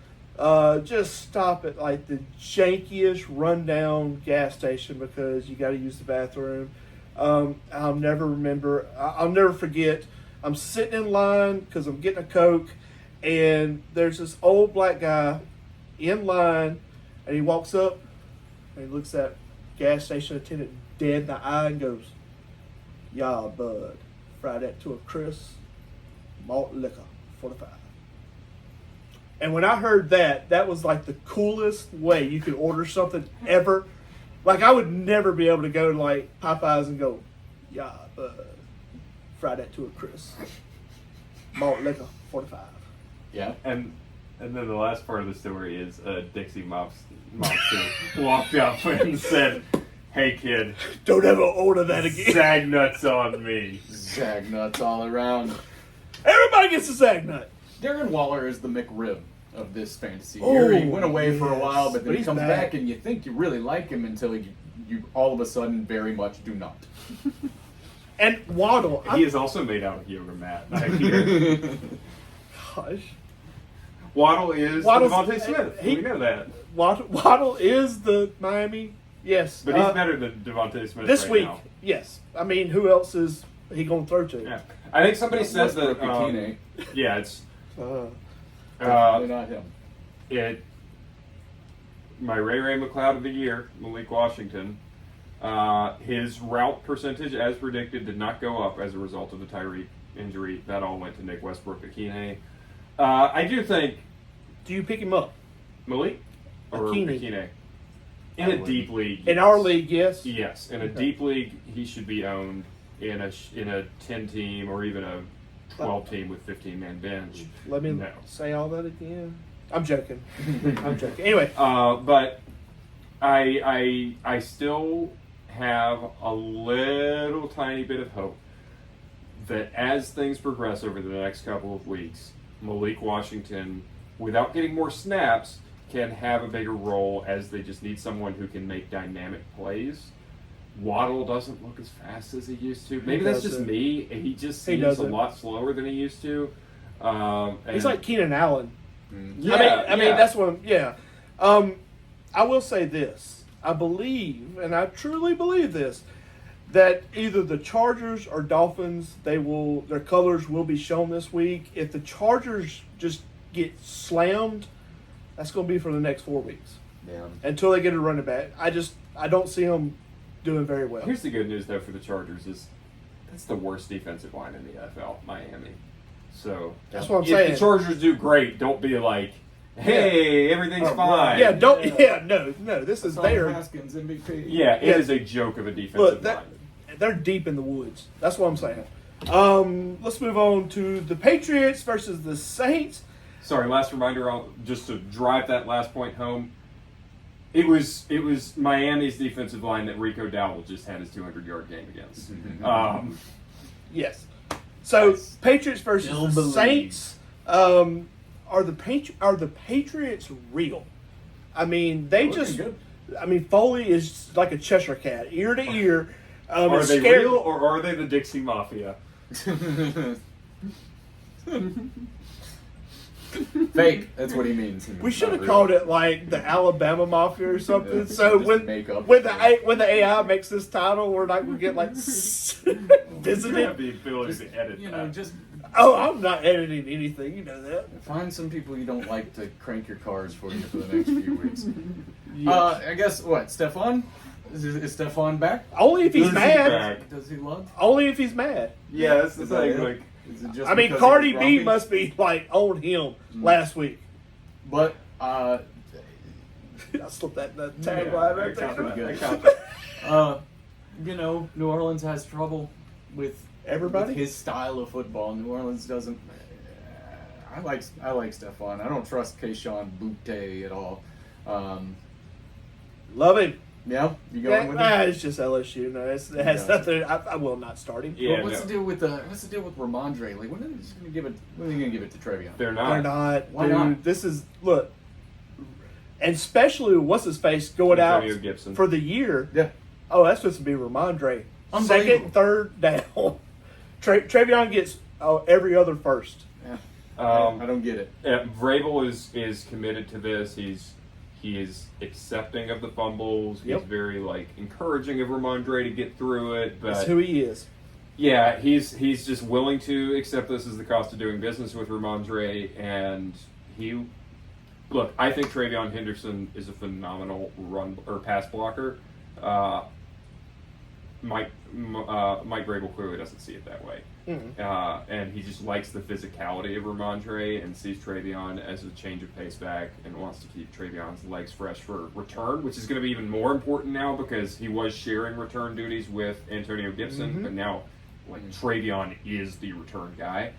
just stop at like the jankiest rundown gas station because you got to use the bathroom. I'll never forget. I'm sitting in line because I'm getting a Coke, and there's this old black guy in line, and he walks up and he looks at gas station attendant dead in the eye and goes, "Yeah, bud, fry that to a crisp, malt liquor, 45." And when I heard that, that was like the coolest way you could order something ever. Like, I would never be able to go to like Popeyes and go, "Yeah, bud, fry that to a crisp, malt liquor, 45." Yeah. And then the last part of the story is Dixie mobster walked up and said, "Hey kid, Don't ever order that again. sag nuts on me." Zag nuts all around. Everybody gets a Zag nut. Darren Waller is the McRib of this fantasy Oh, year. He went away for a yes. while, but then But he he's comes back. back and you think you really like him until you all of a sudden very much do not. And Waddle, He is also made out of yoga mat. I hear. gosh, Waddle is Waddle's- Devontae Smith. he- We know that. Waddle is the Miami. Yes, But he's better than Devontae Smith this right week. now. Yes, I mean, who else is he going to throw to? Yeah. I think somebody said that. Westbrook Akine. Yeah, it's Probably not him. My Ray McLeod of the year, Malik Washington. His route percentage, as predicted, did not go up as a result of the Tyreek injury. That all went to Nick Westbrook Akine. I do think Do you pick him up Malik or Akine. Akine. In a deep league, in our league? Yes. yes, in a Okay. deep league, he should be owned in a 10-team or even a 12-team with 15-man bench. Let me No. say all that again. I'm joking. I'm joking. Anyway, But I still have a little tiny bit of hope that as things progress over the next couple of weeks, Malik Washington, without getting more snaps, can have a bigger role as they just need someone who can make dynamic plays. Waddle doesn't look as fast as he used to. Maybe that's just doesn't. me. He just He seems a doesn't. lot slower than he used to. he's like Keenan Allen. Yeah, I mean yeah. that's what. Yeah. I will say this. I believe, and I truly believe this, that either the Chargers or Dolphins, their colors will be shown this week. If the Chargers just get slammed, that's going to be for the next 4 weeks Yeah. until they get a running back. I don't see them doing very well. Here's the good news, though, for the Chargers is that's the worst defensive line in the NFL, Miami. So That's what I'm if saying. the Chargers do great, don't be like, hey, everything's fine. Yeah, no. This is Hassan their. Haskins MVP. Yeah, it Yeah. is a joke of a defensive Look, line. they're deep in the woods. That's what I'm saying. Let's move on to the Patriots versus the Saints. Sorry, last reminder, just to drive that last point home. It was Miami's defensive line that Rico Dowdle just had his 200-yard game against. Yes. So Nice. Patriots versus Still the believe. Saints. Are the Patriots real? I mean, they Looking just. good. I mean, Foley is like a Cheshire cat, ear to ear. Are it's they scary. real or are they the Dixie Mafia? Fake. That's what he means. We should have called it like the Alabama Mafia or something. Yeah, So just when make up when stuff. when the AI makes this title, we're not gonna get like You have visited. the ability to edit You that. know, just Oh, I'm not editing anything. You know that. find some people you don't like to crank your cars for you for the next few weeks. Yes. I guess what? Stefan? Is Stefan back? Only if he's Who's mad. back? Does he love? Only if he's mad. Yeah, that's the Is that thing. it? Like, Is it just I mean, because Cardi he was B grumpy? must be like on him last week. But I slipped that tagline Yeah, right I caught there. pretty good. I caught that. You know, New Orleans has trouble with Everybody? with his style of football. New Orleans doesn't. I like Stefan. I don't trust Keyshawn Butte at all. Love him. Yeah, you going with him? It's just LSU. No, it has Gotcha. nothing. I will not start him. Yeah, But what's no. the deal with Ramondre? Like, when are they just gonna give it? When are they gonna give it to Trevion? They're not. They're not. Why dude, not? This is look, and especially what's his face going out Antonio Gibson. for the year. Yeah. Oh, that's supposed to be Ramondre. Unbelievable. Second, third down. Trevion gets every other first. Yeah. Um, I don't get it. Vrabel is committed to this. He is accepting of the fumbles. He's Yep. very like encouraging of Ramondre to get through it. But That's who he is. yeah, he's just willing to accept this as the cost of doing business with Ramondre. And look, I think Travion Henderson is a phenomenal run or pass blocker. Mike Vrabel clearly doesn't see it that way. And he just likes the physicality of Ramondre and sees Travion as a change of pace back and wants to keep Travion's legs fresh for return, which is going to be even more important now because he was sharing return duties with Antonio Gibson, but now Travion is the return guy.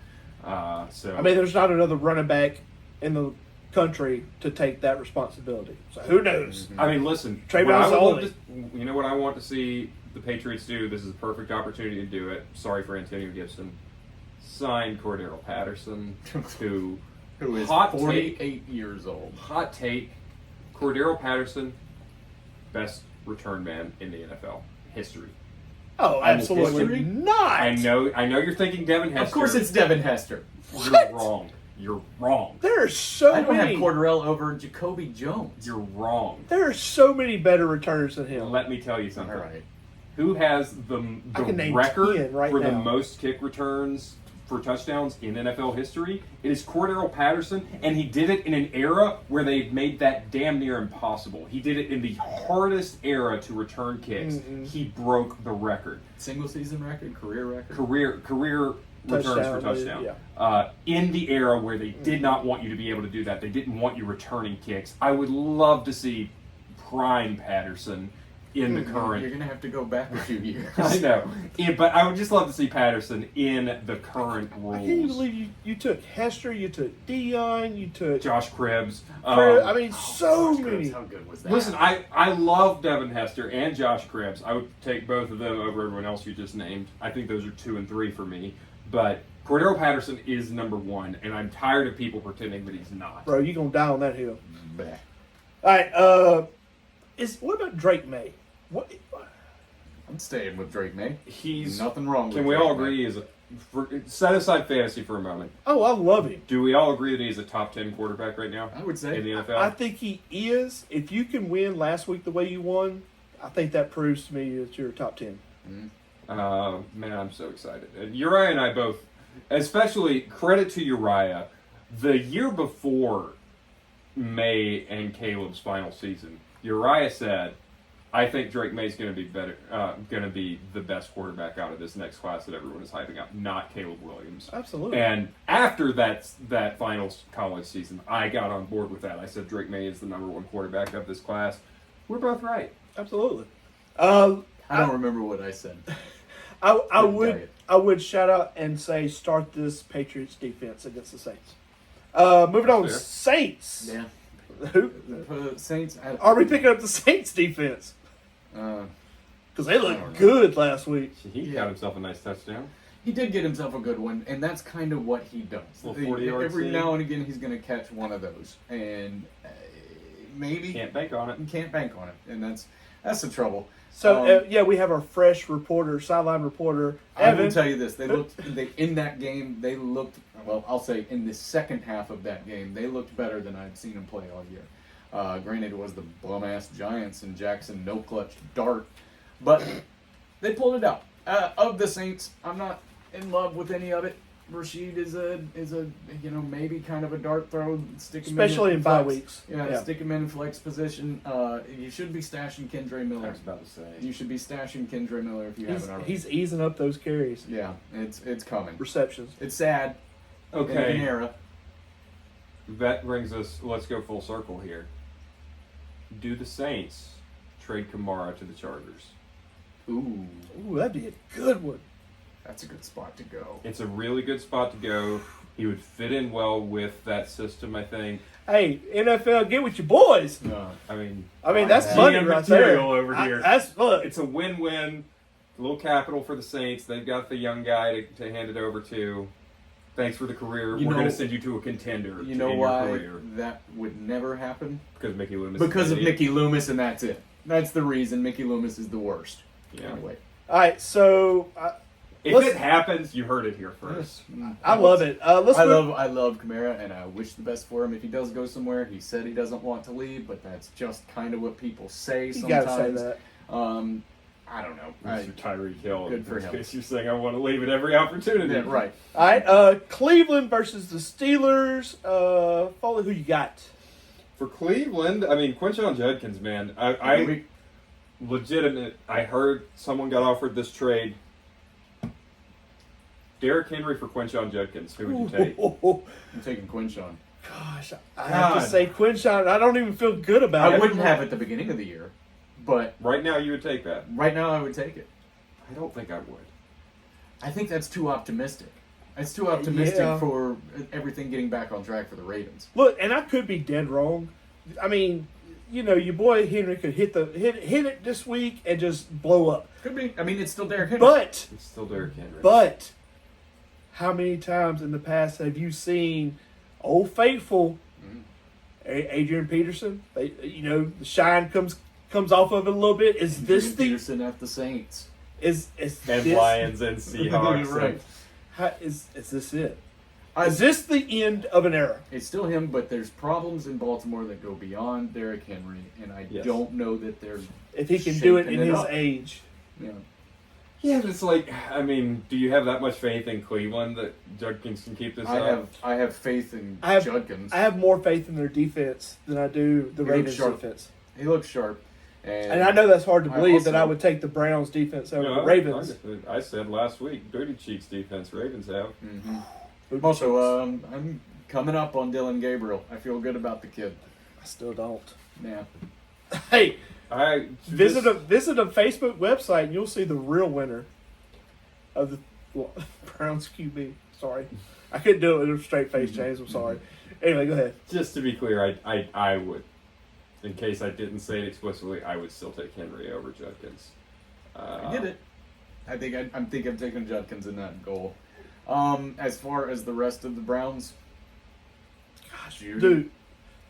So I mean, there's not another running back in the country to take that responsibility. So who knows? I mean, listen, Trayvon's what I would love only. to- you know what I want to see the Patriots do? This is a perfect opportunity to do it. Sorry for Antonio Gibson. Sign Cordero Patterson, who is hot 48 years old. hot take, Cordero Patterson, best return man in the NFL history. Oh, I'm absolutely history? not. I know you're thinking Devin Hester. Of course, it's Devin Hester. What? You're wrong. You're wrong. There are so I don't many. have Cordarrelle over Jacoby Jones. You're wrong. There are so many better returners than him. Let me tell you All something. right. Who has the I can name record 10 right for the now. most kick returns for touchdowns in NFL history? It is Cordero Patterson, and he did it in an era where they made that damn near impossible. He did it in the hardest era to return kicks. He broke the record. Single season record, career record. Career returns for Touchdown, touchdown. yeah. In the era where they did not want you to be able to do that, they didn't want you returning kicks. I would love to see prime Patterson in the current. You're gonna have to go back a few years. I know, but I would just love to see Patterson in the current rules. I can't even believe you took Hester, you took Dion, you took. Josh Cribbs. I mean, so Gosh, many. How good was that? Listen, I love Devin Hester and Josh Cribbs. I would take both of them over everyone else you just named. I think those are 2 and 3 for me. But Cordero Patterson is number 1, and I'm tired of people pretending that he's not. Bro, you gonna die on that hill. Bleh. All right. What about Drake May? What? I'm staying with Drake May. He's Nothing wrong with Can we Drake all May. agree? Set aside fantasy for a moment. Oh, I love him. Do we all agree that he's a top 10 quarterback right now I would say. in the NFL? I think he is. If you can win last week the way you won, I think that proves to me that you're top 10. Man, I'm so excited. Uriah and I both, especially credit to Uriah, the year before May and Caleb's final season, Uriah said, I think Drake May's going to be better. Going to be the best quarterback out of this next class that everyone is hyping up, not Caleb Williams. Absolutely. And after that final college season, I got on board with that. I said Drake May is the number one quarterback of this class. We're both right. Absolutely. I don't remember what I said. I would shout out and say start this Patriots defense against the Saints. Moving on, Fair. Saints. Yeah. Who Saints. are we picking up the Saints defense? Because they I don't know. looked good last week. He got himself a nice touchdown. He did get himself a good one, and that's kind of what he does. Little 40-yard Every seam. now and again, he's going to catch one of those, and maybe Can't bank on it. You can't bank on it, and that's the trouble. So we have our fresh reporter, sideline reporter, I Evan. will tell you this: in that game. They looked well. I'll say in the second half of that game, they looked better than I've seen them play all year. Granted, it was the bum ass Giants and Jackson no clutch dart, but they pulled it out. Of the Saints, I'm not in love with any of it. Rashid is a maybe kind of a dart throw. Especially in bye weeks. Yeah, stick him in flex position. You should be stashing Kendra I Miller. was about to say. You should be stashing Kendra Miller if you haven't already. He's easing up those carries, Yeah, it's coming. receptions. It's sad. In Okay. an era. That brings us. Let's go full circle here. Do the Saints trade Kamara to the Chargers? Ooh, Ooh, that'd be a good one. that's a good spot to go. It's a really good spot to go. He would fit in well with that system, I think. Hey, NFL, get with your boys. I mean, That's Yeah. money GM right there. material over here. Look. It's a win-win. A little capital for the Saints. They've got the young guy to hand it over to. Thanks for the career. You We're know- going to send you to a contender. You know in why Your career. that would never happen? Because Mickey Loomis. Because of is an Mickey Loomis, and that's it. That's the reason. Mickey Loomis is the worst. idiot. Yeah. Anyway. All right, so If let's- it happens, you heard it here first. I love it. Let's I move. love Kamara, and I wish the best for him. If he does go somewhere, he said he doesn't want to leave, but that's just kind of what people say You sometimes. gotta say that. I don't know. Mr. Tyreek Hill. Good for in him. case you're saying I want to leave at every opportunity. Yeah, right. All right, Cleveland versus the Steelers. Foley, who you got? For Cleveland, I mean, Quinshon Judkins, man. I legitimate. I heard someone got offered this trade. Derrick Henry for Quinshon Judkins. Who would you take? I'm taking Quinshon. Gosh, I have to God. say Quinshon. I don't even feel good about I it. wouldn't have at the beginning of the year, but Right now, you would take that. right now I would take it. I don't think I would. I think that's too optimistic. It's too optimistic Yeah. for everything getting back on track for the Ravens. Look, and I could be dead wrong. I mean, your boy Henry could hit it this week and just blow up. Could be. I mean, it's still Derrick Henry. But It's still Derrick Henry. how many times in the past have you seen Old Faithful, Adrian Peterson? The shine comes off of it a little bit. Is this the Peterson at the Saints? is and this Lions and Seahawks. Right. is this it? Is this the end of an era? It's still him, but there's problems in Baltimore that go beyond Derrick Henry, and I Yes. don't know that they're. If he can do it Shaping in it his up. age. Yeah. Yeah, but it's like, I mean, do you have that much faith in Cleveland that Judkins can keep this up? I have faith in I have- Judkins. I have more faith in their defense than I do the He looks Ravens sharp. defense. He looks sharp, And I know that's hard to I believe also- that I would take the Browns defense over You the know, Ravens. I said last week, Dirty Cheeks defense, Ravens have. Also, I'm coming up on Dylan Gabriel. I feel good about the kid. I still don't. Yeah. Hey, I visit a Facebook website and you'll see the real winner of the Browns QB. Sorry, I couldn't do it with a straight face, James. I'm sorry. Anyway, go ahead. Just to be clear, I would, in case I didn't say it explicitly, I would still take Henry over Judkins. I get it. I'm taking Judkins in that goal. As far as the rest of the Browns, gosh, Dude,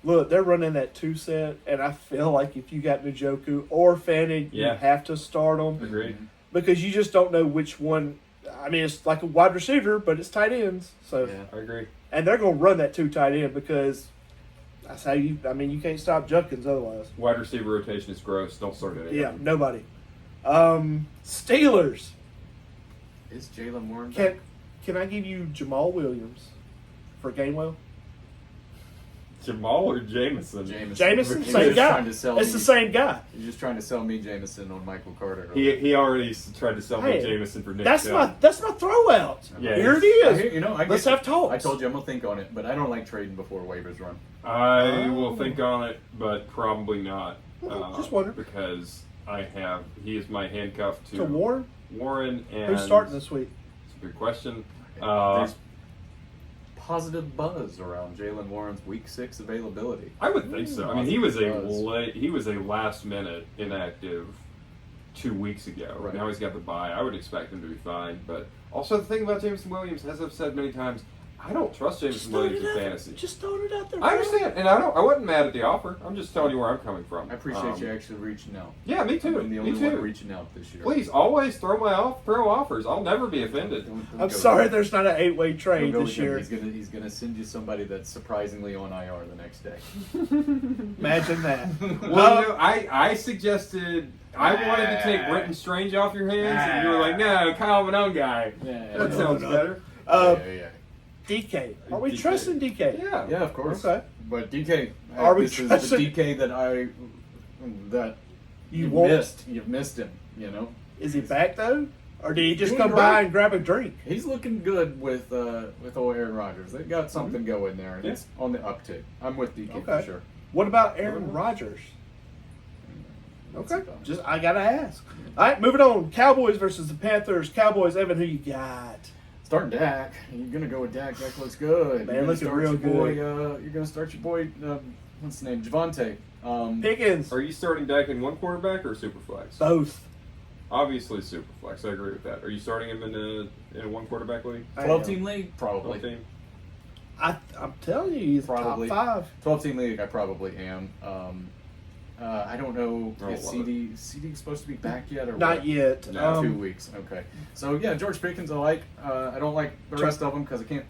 look, they're running that 2-set, and I feel like if you got Njoku or Fanning, you Yeah. have to start them Agreed. because you just don't know which one. I mean, it's like a wide receiver, but it's tight ends. So, Yeah. I agree. and they're going to run that 2 tight end because that's how you. I mean, you can't stop Judkins otherwise. Wide receiver rotation is gross. Don't start it. Yeah, nobody. Steelers. Is Jalen Warren back? Can I give you Jamal Williams for Gainwell? Jamal or Jameson? Jameson, He was same just guy. trying to sell It's me- the same guy. You're just trying to sell me Jameson on Michael Carter. He already tried to sell me Hey, Jameson for Nick That's Chubb. my throwout. Yeah, Here it I is. hear- you know, I Let's get- have talks. I told you I'm gonna think on it, but I don't like trading before waivers run. I will Oh. think on it, but probably not. Just wondering. Because he is my handcuff to To Warren, Warren, and who's starting this week? It's a good question. There's positive buzz around Jalen Warren's Week 6 availability. I would think so. I mean, he was Buzz. he was a last minute inactive 2 weeks ago. Right. Now he's got the bye. I would expect him to be fine. But also the thing about Jameson Williams, as I've said many times, I don't trust Jameson Williams in fantasy. Just throwing it out there. I understand, and I wasn't mad at the offer. I'm just telling you where I'm coming from. I appreciate you actually reaching out. Yeah, me too. I'm the Me only one too. reaching out this year. Please always throw offers. I'll never be offended. Don't I'm go sorry, there. there's not an 8-way Don't trade go this with him. year. He's gonna send you somebody that's surprisingly on IR the next day. Imagine that. Well, you know, I suggested I wanted to take Brenton Strange off your hands, and you were like, no, Kyle Malone guy. That sounds better. Yeah. DK. Are we DK. trusting DK? Yeah. Yeah, of course. Okay. But DK, Are we this is trusting- the DK that You won't. missed. You've missed him. You know, Is he back though, or did he just Doing come great. by and grab a drink? he's looking good with old Aaron Rodgers. They've got something going there, and Yeah. it's on the uptick. I'm with DK for Okay. sure. What about Aaron Rodgers? What's Okay, it about? just I gotta ask. All right, moving on. Cowboys versus the Panthers. Cowboys, Evan, who you got? Starting Dak. You're gonna go with Dak. Dak looks good. Man, You're gonna looking start real your boy, good. you're gonna start your boy. What's his name? Javante. Pickens. Are you starting Dak in one quarterback or super flex? Both. Obviously super flex. I agree with that. Are you starting him in a one quarterback league? 12-team league, probably. 12 team? I'm telling you, he's Probably. top 5. 12-team league, I probably am. I don't know I if love CD supposed to be back yet or Not what? yet. No, 2 weeks. Okay. So yeah, George Pickens I like. I don't like the rest of them because I can't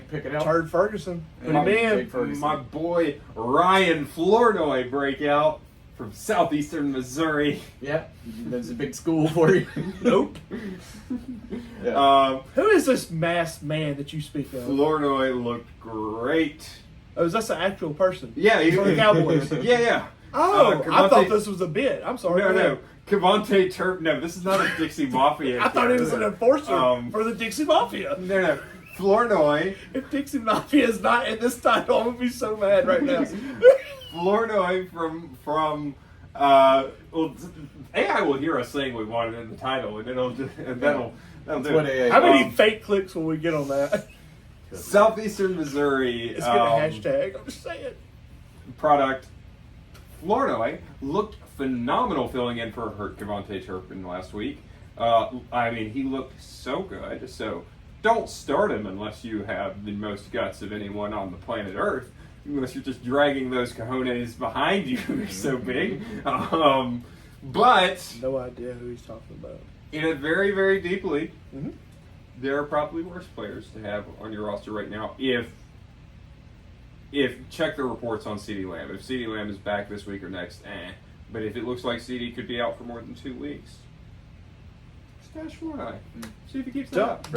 pick it out. Turd Ferguson. Put And him in. Jake Ferguson. My boy Ryan Flournoy breakout from southeastern Missouri. Yeah, that's a big school for you. Nope. Yeah. Who is this masked man that you speak of? Flournoy looked great. Oh, is that an actual person? Yeah, he For the Cowboys. Yeah. Oh, I Cavante- thought this was a bit. I'm sorry. No. Cavante Turp. No, this is not a Dixie Mafia. I thought he was an enforcer Um, for the Dixie Mafia. No. Flournoy. If Dixie Mafia is not in this title, I'm gonna be so mad right now. Flournoy from AI will hear us saying we want it in the title, and that'll do That's it. what AA. How many fake clicks will we get on that? Southeastern Missouri It's getting a hashtag. I'm just saying. product. Flournoy looked phenomenal filling in for hurt Cavante Turpin last week. I mean, he looked so good. So don't start him unless you have the most guts of anyone on the planet Earth. Unless you're just dragging those cojones behind you, they're so big. But No idea who he's talking about. in a very, very deep league, Mhm. there are probably worse players to have on your roster right now. If check the reports on CeeDee Lamb. If CeeDee Lamb is back this week or next, But if it looks like CeeDee could be out for more than 2 weeks, stash Flournoy. See if he keeps that up.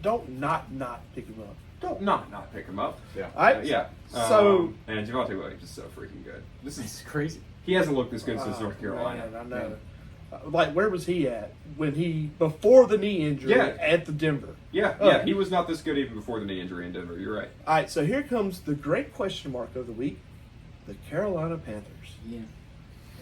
Don't not pick him up. Don't not pick him up. Yeah. Yeah. So and Javante Williams is so freaking good. This It's is crazy. he hasn't looked this good since North Carolina. Man, I know. Like, where was he at when before the knee injury Yeah. at the Denver? Yeah, he was not this good even before the knee injury in Denver. You're right. All right, so here comes the great question mark of the week: the Carolina Panthers. Yeah.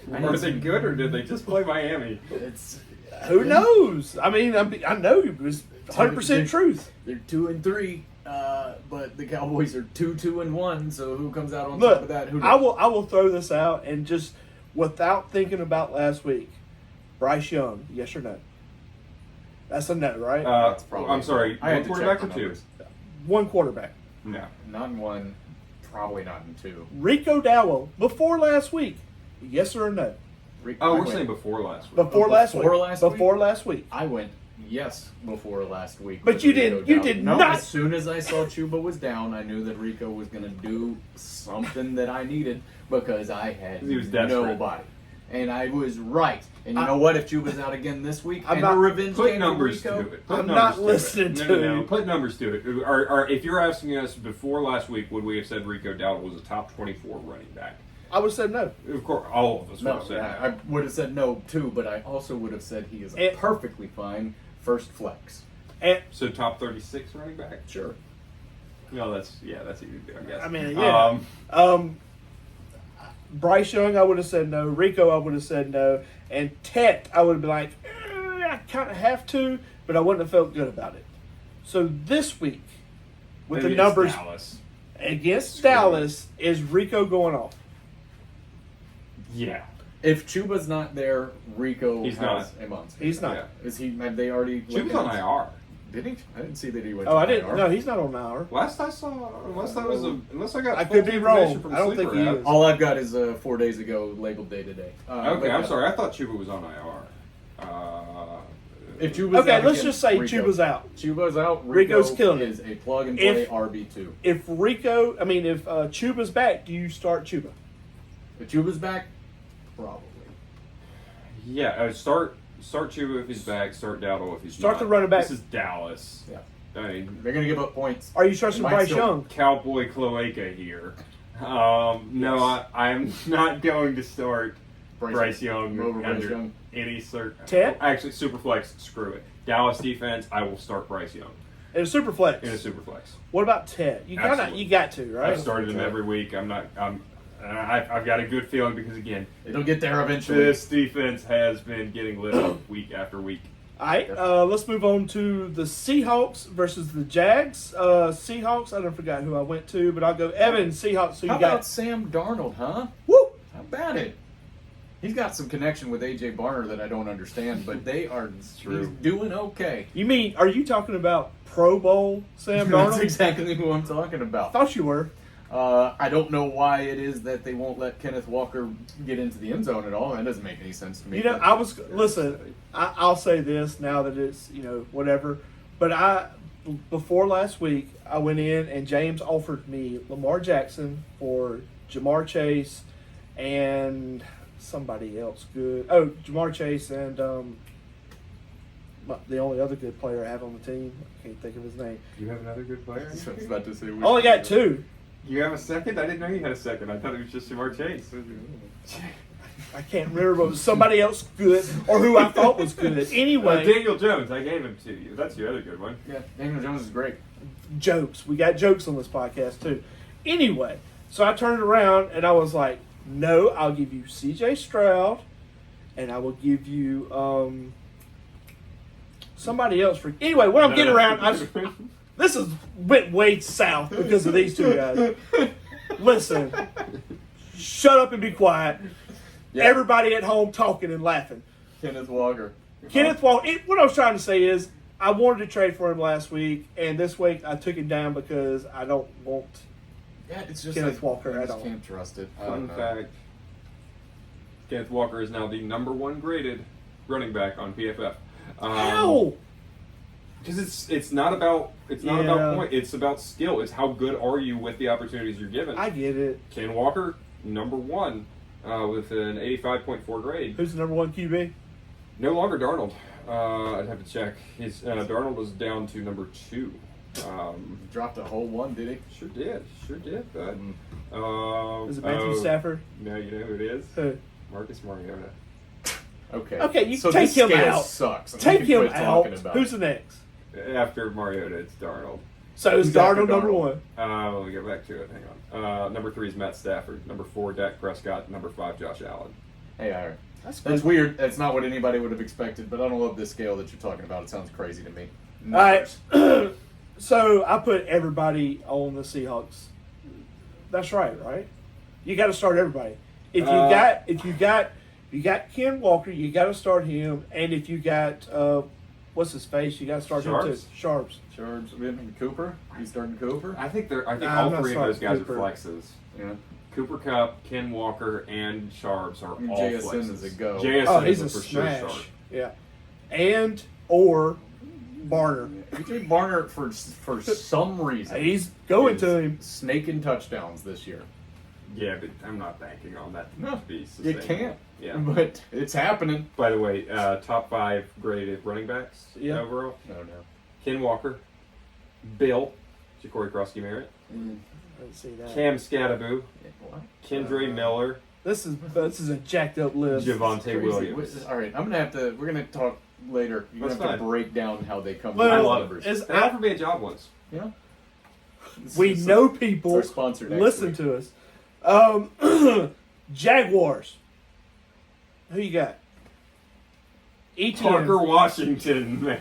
Were they good or did they just play Miami? It's Who knows? I mean, I know it was 100% truth. They're 2-3, but the Cowboys are 2-2-1. So who comes out on top Look, of that? Who I will throw this out and just without thinking about last week. Bryce Young, yes or no? That's a no, right? That's probably- I'm sorry. I had One to quarterback check or the two? numbers. One quarterback. No. Not in one, probably not in two. Rico Dowell before last week. Yes or no? Oh, I we're went- saying before last week. Before last Before week. last week? Before last week. I went yes before last week. But with you Rico didn't- you down. did No, not- As soon as I saw Chuba was down, I knew that Rico was going to do something that I needed because I had He was desperate. nobody. and I was right. And you know what? If Chuba's out again this week, I'm and not- the revenge Put game numbers for Rico, to it. Put I'm numbers not to listening it. to No. you. Put numbers to it. Or if you're asking us before last week, would we have said Rico Dowdle was a top 24 running back? I would have said no. Of course, all of us would No, have said I would have said no too, but I also would have said he is a And- perfectly fine first flex. And So top 36 running back? Sure. No, that's easy to do, I guess. I mean, yeah. Bryce Young, I would have said no. Rico, I would have said no. And Tet, I would have been like, I kind of have to, but I wouldn't have felt good about it. So this week, with Maybe the numbers it's Dallas. against Dallas, is Rico going off? Yeah. If Chuba's not there, Rico He's has not. a monster. He's not. Yeah. Is he? Have they already? Chuba's on IR. Did he? I didn't see that he went. Oh, to I didn't. IR. No, he's not on our. Last I saw, unless I got I full could be wrong. information from I don't think Sleeper he app. is. All I've got is 4 days ago labeled day to day. Okay, I'm sorry. I thought Chuba was on IR. If Chuba's Okay, out let's again, just say Rico. Chuba's out. Chuba's out. Rico's Rico killing it. is a plug and play If- RB2. If Chuba's back, do you start Chuba? If Chuba's back, probably. Yeah, start Chuba if he's back. Start Dowdle if he's Start not. the running back. This is Dallas. Yeah. I mean, They're gonna give up points. Are you trusting Might Bryce still- Young? Cowboy Cloaca here. No, I'm not going to start Bryce Young Over Bryce under Young. any Ted? Actually, Superflex, screw it. Dallas defense, I will start Bryce Young In a super flex. in a Superflex. What about Ted? You Absolutely. got to, right? I've started him every week. I've got a good feeling because again, It'll get there eventually. this defense has been getting lit up week after week. All right, let's move on to the Seahawks versus the Jags. Seahawks, I don't forgot who I went to, but I'll go Evan, Seahawks. So you How got about Sam Darnold, huh? woo. How about it? He's got some connection with AJ Barner that I don't understand, but they are true. He's doing okay. Are you talking about Pro Bowl Sam That's Darnold? exactly who I'm talking I about. thought you were. I don't know why it is that they won't let Kenneth Walker get into the end zone at all. That doesn't make any sense to me. You know, but- I'll say this now that it's whatever, but before last week I went in and James offered me Lamar Jackson for Jamar Chase and somebody else good. Oh, Jamar Chase and the only other good player I have on the team. I can't think of his name. You have another good player? I was about to say I only got two. You have a second? I didn't know you had a second. I thought it was just Jamar Chase. I can't remember, but it was somebody else good or who I thought was good. Anyway, Daniel Jones, I gave him to you. That's your other good one. Yeah, Daniel Jones is great. jokes. We got jokes on this podcast too. Anyway, so I turned around and I was like, no, I'll give you CJ Stroud and I will give you somebody else for anyway, what I'm getting around, this went way south because of these two guys. Listen, shut up and be quiet. Yeah. Everybody at home talking and laughing. Kenneth Walker. Kenneth Walker, what I was trying to say is, I wanted to trade for him last week, and this week I took him down because I don't want. Yeah, it's just Kenneth Walker I at just all. can't trust it. I Fun don't know. fact: Kenneth Walker is now the number one graded running back on PFF. How? Because it's not about Yeah. point. It's about skill. It's how good are you with the opportunities you're given. I get it. Ken Walker, number one, with an 85.4 grade. Who's the number one QB? No longer Darnold. I'd have to check. His Darnold was down to number 2. Dropped a whole one, did he? Sure did. But Is it Matthew Stafford? No, you know who it is? Who? Marcus Mariota. Okay. Okay, you so take this him scale out. Sucks. Take We can him quit out. talking about Who's it. the next? After Mariota, it's Darnold. So is Who's after Darnold number Darnold? one? Let me get back to it. Hang on. Number 3 is Matt Stafford. Number 4, Dak Prescott. Number 5, Josh Allen. Hey, Aaron. That's That's weird. That's not what anybody would have expected, but I don't love this scale that you're talking about. It sounds crazy to me. All right. So I put everybody on the Seahawks. That's right. You got to start everybody. If you got Ken Walker, you got to start him. And if you got what's his face, you got to start him too. Sharps. George Cooper. You starting Cooper? I think I'm all not 3 of those starting guys Cooper. are flexes. Yeah. Cooper Kupp, Ken Walker, and Sharps are all JSN flexes. is a go. JSN Oh, he's is a for sure smash. start. Yeah. And or Barner. AJ Barner, for some reason, He's going is to him. snaking touchdowns this year. Yeah, but I'm not banking on that No, to be you sustainable. can't. Yeah. But it's happening. By the way, top 5 graded running backs overall. No. Ken Walker, Bill, Ja'Cory Krosky-Merritt, Let's see that. Cam Scattaboo, What? Kendra Miller, This is a jacked up list. Javonte Crazy. Williams. All right, we're gonna talk later. You're That's gonna have to fine. break down how they come Well, to I those love numbers. It's They offered me a job once. Yeah. We It's know our people sponsor next listen week. to us. Jaguars. Who you got? Parker ETN. Washington, man.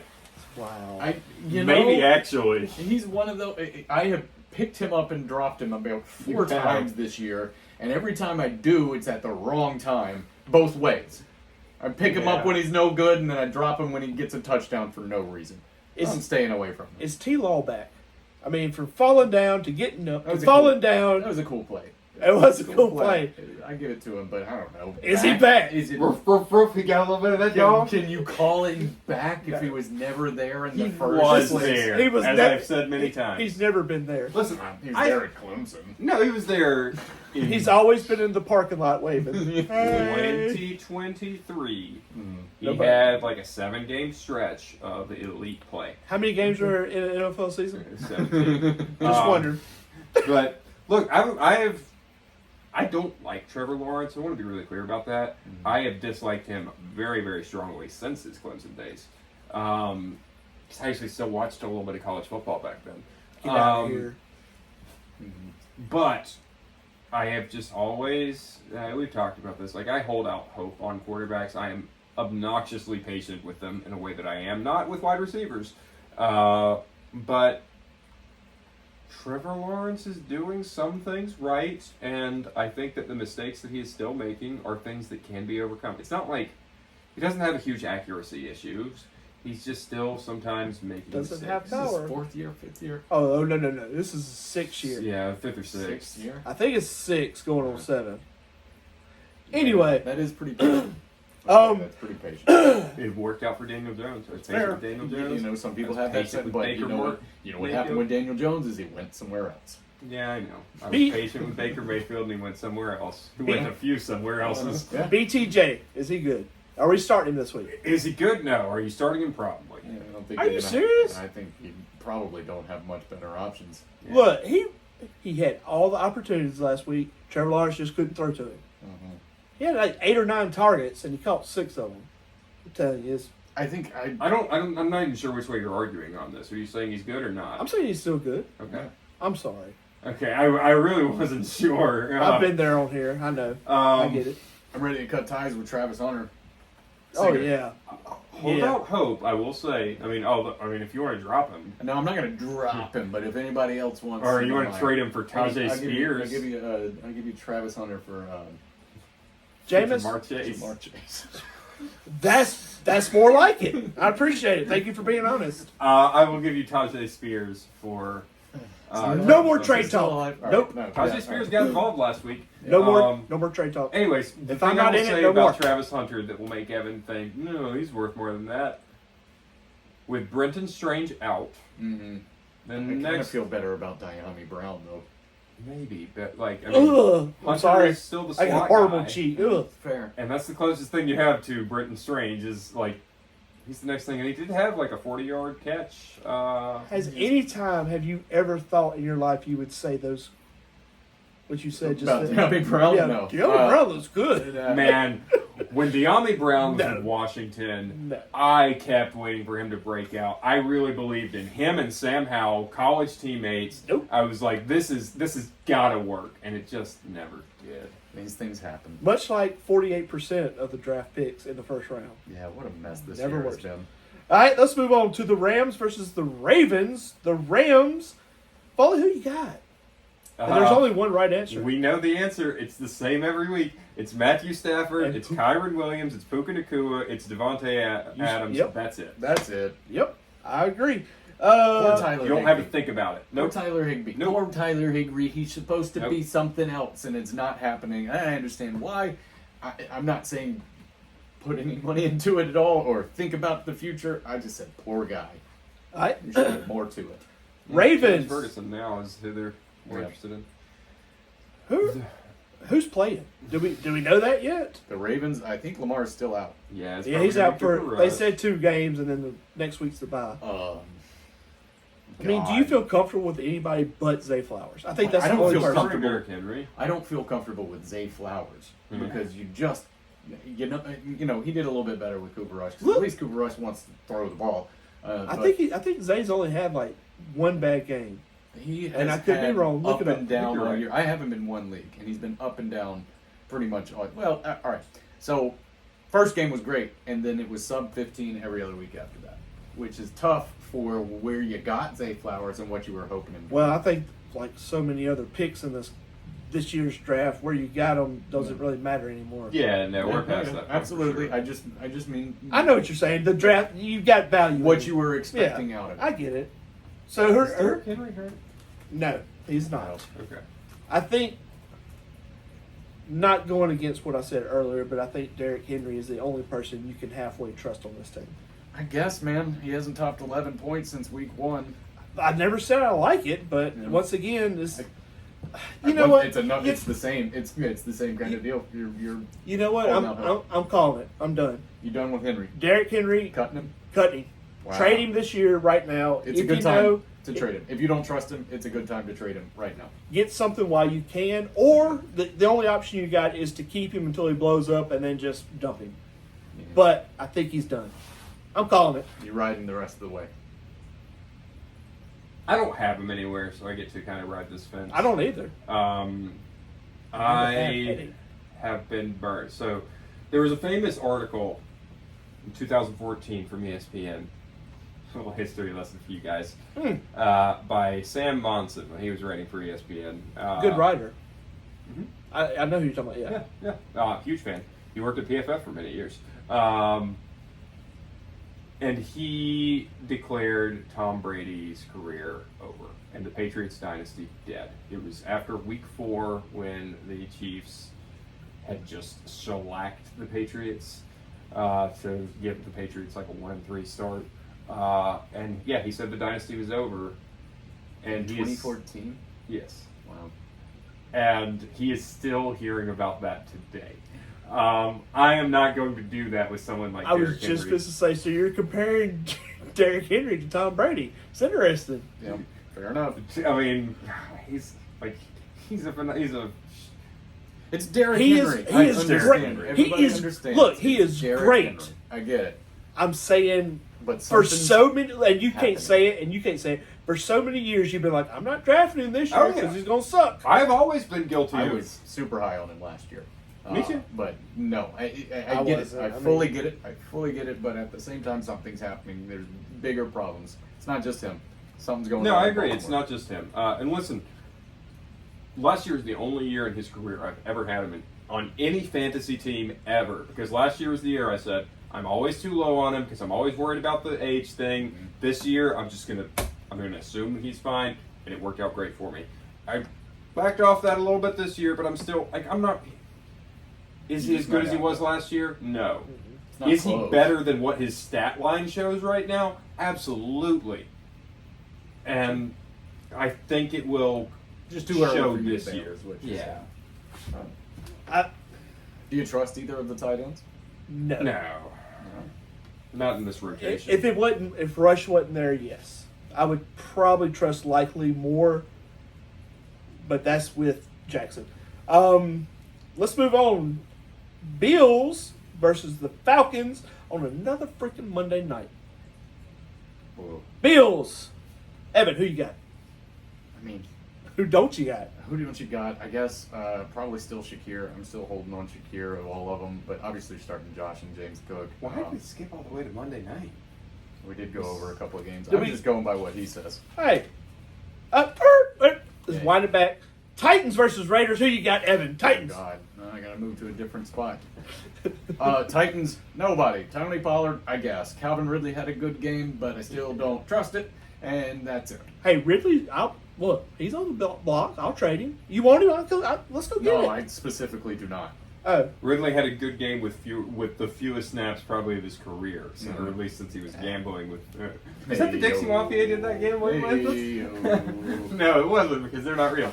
Wow. Maybe actually. He's one of those. I have picked him up and dropped him about 4 You have. times this year, and every time I do, it's at the wrong time, both ways. I pick him up Yeah. when he's no good, and then I drop him when he gets a touchdown for no reason. I'm staying away from him. Is T-Law back? I mean, from falling down to getting up, That was to a falling That down. was a cool play. It was a cool play. I give it to him, but I don't know. Is he back? Is it? Roof, roof, roof. He got a little bit of that dog. Can you call him back if he was never there in the He first Was place? there, He was as never- I've said many times. He's never been there. Listen, He's I- there at Clemson. no, he was there in He's always been in the parking lot waving. Hey. 2023. He Nobody- had like a 7-game stretch of elite play. How many games are in an NFL season? 17. Just wondering. But look, I don't like Trevor Lawrence. I want to be really clear about that. I have disliked him very, very strongly since his Clemson days. I actually still watched a little bit of college football back then. Get out of here. But I have just always, we've talked about this, like I hold out hope on quarterbacks. I am obnoxiously patient with them in a way that I am not with wide receivers. But Trevor Lawrence is doing some things right, and I think that the mistakes that he is still making are things that can be overcome. It's not like he doesn't have a huge accuracy issues. He's just still sometimes making Doesn't mistakes. have This is power. his 4th year, 5th year, Oh, no. This is 6th year. Yeah, 5th or 6th 6th. year. I think it's 6 going on 7. Anyway. That is pretty patient. That's pretty patient. It worked out for Daniel Jones. It's fair. patient with Daniel You Jones. know, some people I was have that patient said, with but Baker you know what Mayfield. happened with Daniel Jones is he went somewhere else. Yeah, I know. I was Be- patient with Baker Mayfield, and he went somewhere else. He went a few somewhere else's. Yeah. BTJ, is he good? Are we starting him this week? Is he good? No. Are you starting him? Probably. Yeah, I don't think Are you're you gonna- serious? I think you probably don't have much better options. Yeah. Look, he had all the opportunities last week. Trevor Lawrence just couldn't throw to him. He had like 8 or 9 targets, and he caught 6 of them. I'm telling you, I'm not even sure which way you're arguing on this. Are you saying he's good or not? I'm saying he's still good. Okay. I'm sorry. Okay. I really wasn't sure. I've been there on here. I know. I get it. I'm ready to cut ties with Travis Hunter. Oh, yeah. Hold out hope. I will say. I mean, if you want to drop him, No, I'm not going to drop him, but if anybody else wants, or you don't want to mind. trade him for Tajay I'll Spears, give you Travis Hunter for Jameis, Jamar Chase. Jamar Chase. that's more like it. I appreciate it. Thank you for being honest. I will give you Tajay Spears for. No more trade Still talk. alive? All Nope. right, no, Tajay yeah, Spears all got involved last week. No more. Um, No more trade talk. Anyways, the If thing I'm not I will in it, say no about more. Travis Hunter that will make Evan think, no, he's worth more than that. With Brenton Strange out, Mm-hmm. I then kind of next feel better about Diami Brown though. maybe, but like I mean, Ugh. I'm Hunter sorry. is still the I got slot horrible guy, cheat. Ugh. Fair. and that's the closest thing you have to Brenton Strange is like he's the next thing, and he did have like a 40-yard catch. Has any time have you ever thought in your life you would say those? What you said just About then? Diami Brown? Yeah, No. Diami Brown looks good. Man, when De'Ami Brown was No. in Washington, No. I kept waiting for him to break out. I really believed in him and Sam Howell, college teammates. Nope. I was like, this is gotta work, and it just never did. These things happen. Much like 48% of the draft picks in the first round. Yeah, what a mess this Never year works. has been. All right, let's move on to the Rams versus the Ravens. The Rams. Follow who you got. And there's only one right answer. We know the answer. It's the same every week. It's Matthew Stafford. And It's Kyron Williams. It's Puka Nacua. It's Devontae Adams. Yep. That's it. That's it. Yep, I agree. Poor Tyler You don't have to think about it. No Nope. Tyler Higbee. Nope. Poor Tyler Higbee. He's supposed to Nope. be something else, and it's not happening. I understand why. I'm not saying put any money into it at all or think about the future. I just said poor guy. All right. There should be more to it. Ravens. James Ferguson now is who they're more Yeah. interested in. Who? Who's playing? Do we know that yet? The Ravens, I think Lamar's still out. Yeah, it's Yeah, probably he's gonna out be for. Cooper They Rush. said 2 games, and then the next week's the bye. I mean, do you God. feel comfortable with anybody but Zay Flowers? I think that's I the don't only feel person. comfortable. Derrick Henry. I don't feel comfortable with Zay Flowers Mhm. because you know he did a little bit better with Cooper Rush. 'Cause Look- at least Cooper Rush wants to throw the ball. I but think Zay's only had like 1 bad game. he has and I could be had wrong. Look up it up. and down You're all right. year. I have him in one league, and he's been up and down pretty much all. Well, all right. So first game was great, and then it was sub 15 every other week after that, which is tough for where you got Zay Flowers and what you were hoping him to. Well, I think like so many other picks in this year's draft, where you got them doesn't really matter anymore. Yeah, no, we're past Yeah, that. point for absolutely. sure. I just mean I know what you're saying. The draft, you got value. what in you it. were expecting out of it. I get it. So Is Derrick her Henry hurt? no, he's not. Okay. I think, not going against what I said earlier, but I think Derrick Henry is the only person you can halfway trust on this team. I guess, man, he hasn't topped 11 points since week 1. I never said I like it, but Yeah. once again, this. You know Well, what? It's enough. You- It's the same. It's the same kind of deal. You're You know what? Calling out Hill. I'm calling it. I'm done. you done with Henry Derrick Henry, cutting him? cutting. Wow. Trade him this year, right now. It's a if good you time know, to trade him. If you don't trust him, it's a good time to trade him right now. get something while you can, or the only option you got is to keep him until he blows up and then just dump him. Yeah. But I think he's done. I'm calling it. You're riding the rest of the way. I don't have him anywhere, so I get to kind of ride this fence. I don't either. I Eddie. have been burnt. So there was a famous article in 2014 from ESPN. A little history lesson for you guys. By Sam Monson when he was writing for ESPN. Good writer. Mhm. I know who you're talking about. Yeah. Yeah. Huge fan. He worked at PFF for many years. And he declared Tom Brady's career over and the Patriots dynasty dead. It was after week 4 when the Chiefs had just shellacked the Patriots to give the Patriots like a 1-3 start. And yeah, he said the dynasty was over. And he is 2014. yes. Wow. And he is still hearing about that today. I am not going to do that with someone like I was Derrick just Henry. supposed to say, so you're comparing Derrick Henry to Tom Brady. It's interesting. Yeah. Fair enough. I mean, he's a It's Derrick He Henry. is- I he is understand. great. Everybody He is- understands. look, he It's is Derrick great. Henry. I get it. I'm saying But for something's so many, and you happening. can't say it, and you can't say it. For so many years, you've been like, I'm not drafting him this year Oh, because yeah. he's going to suck. I've always been guilty I of was super high on him last year. Me too. But no, I I get it. wasn't. I I fully mean- get it. I fully get it. But at the same time, something's happening. There's bigger problems. It's not just him. Something's going on. No, I in agree. It's Baltimore. not just him. And listen, last year is the only year in his career I've ever had him on any fantasy team ever. Because last year was the year I said I'm always too low on him because I'm always worried about the age thing. Mm-hmm. This year I'm gonna assume he's fine, and it worked out great for me. I backed off that a little bit this year, but I'm still I'm not. Is he He's as good not as he that was good. last year? No. It's not Is he close. better than what his stat line shows right now? Absolutely. And I think it will Just too early show for you to this say year. is what you're Yeah. saying. I, Do you trust either of the tight ends? no. No. Not in this rotation. If Rush wasn't there, yes, I would probably trust Likely more. But that's with Jackson. Let's move on. Bills versus the Falcons on another freaking Monday night. Whoa. Bills. Evan, who you got? I mean, Who don't you got? who do you got? I guess probably still Shakir. I'm still holding on Shakir of all of them, but obviously starting Josh and James Cook. Why did we skip all the way to Monday night? We did go over a couple of games. Did I'm we- just going by what he says. Hey. Let's Yeah. wind it back. Titans versus Raiders. Who you got, Evan? Titans. God, now I gotta move to a different spot. Titans, nobody. Tony Pollard, I guess. Calvin Ridley had a good game, but I still don't trust it, and that's it. Hey, Ridley, look, he's on the block. I'll trade him. You want him? Let's go get No, it. I specifically do not. Oh, Ridley had a good game with the fewest snaps probably of his career, so, Mhm. or at least since he was gambling with. Is that the Dixie Mafia did that game? Hey-o. No, it wasn't because they're not real.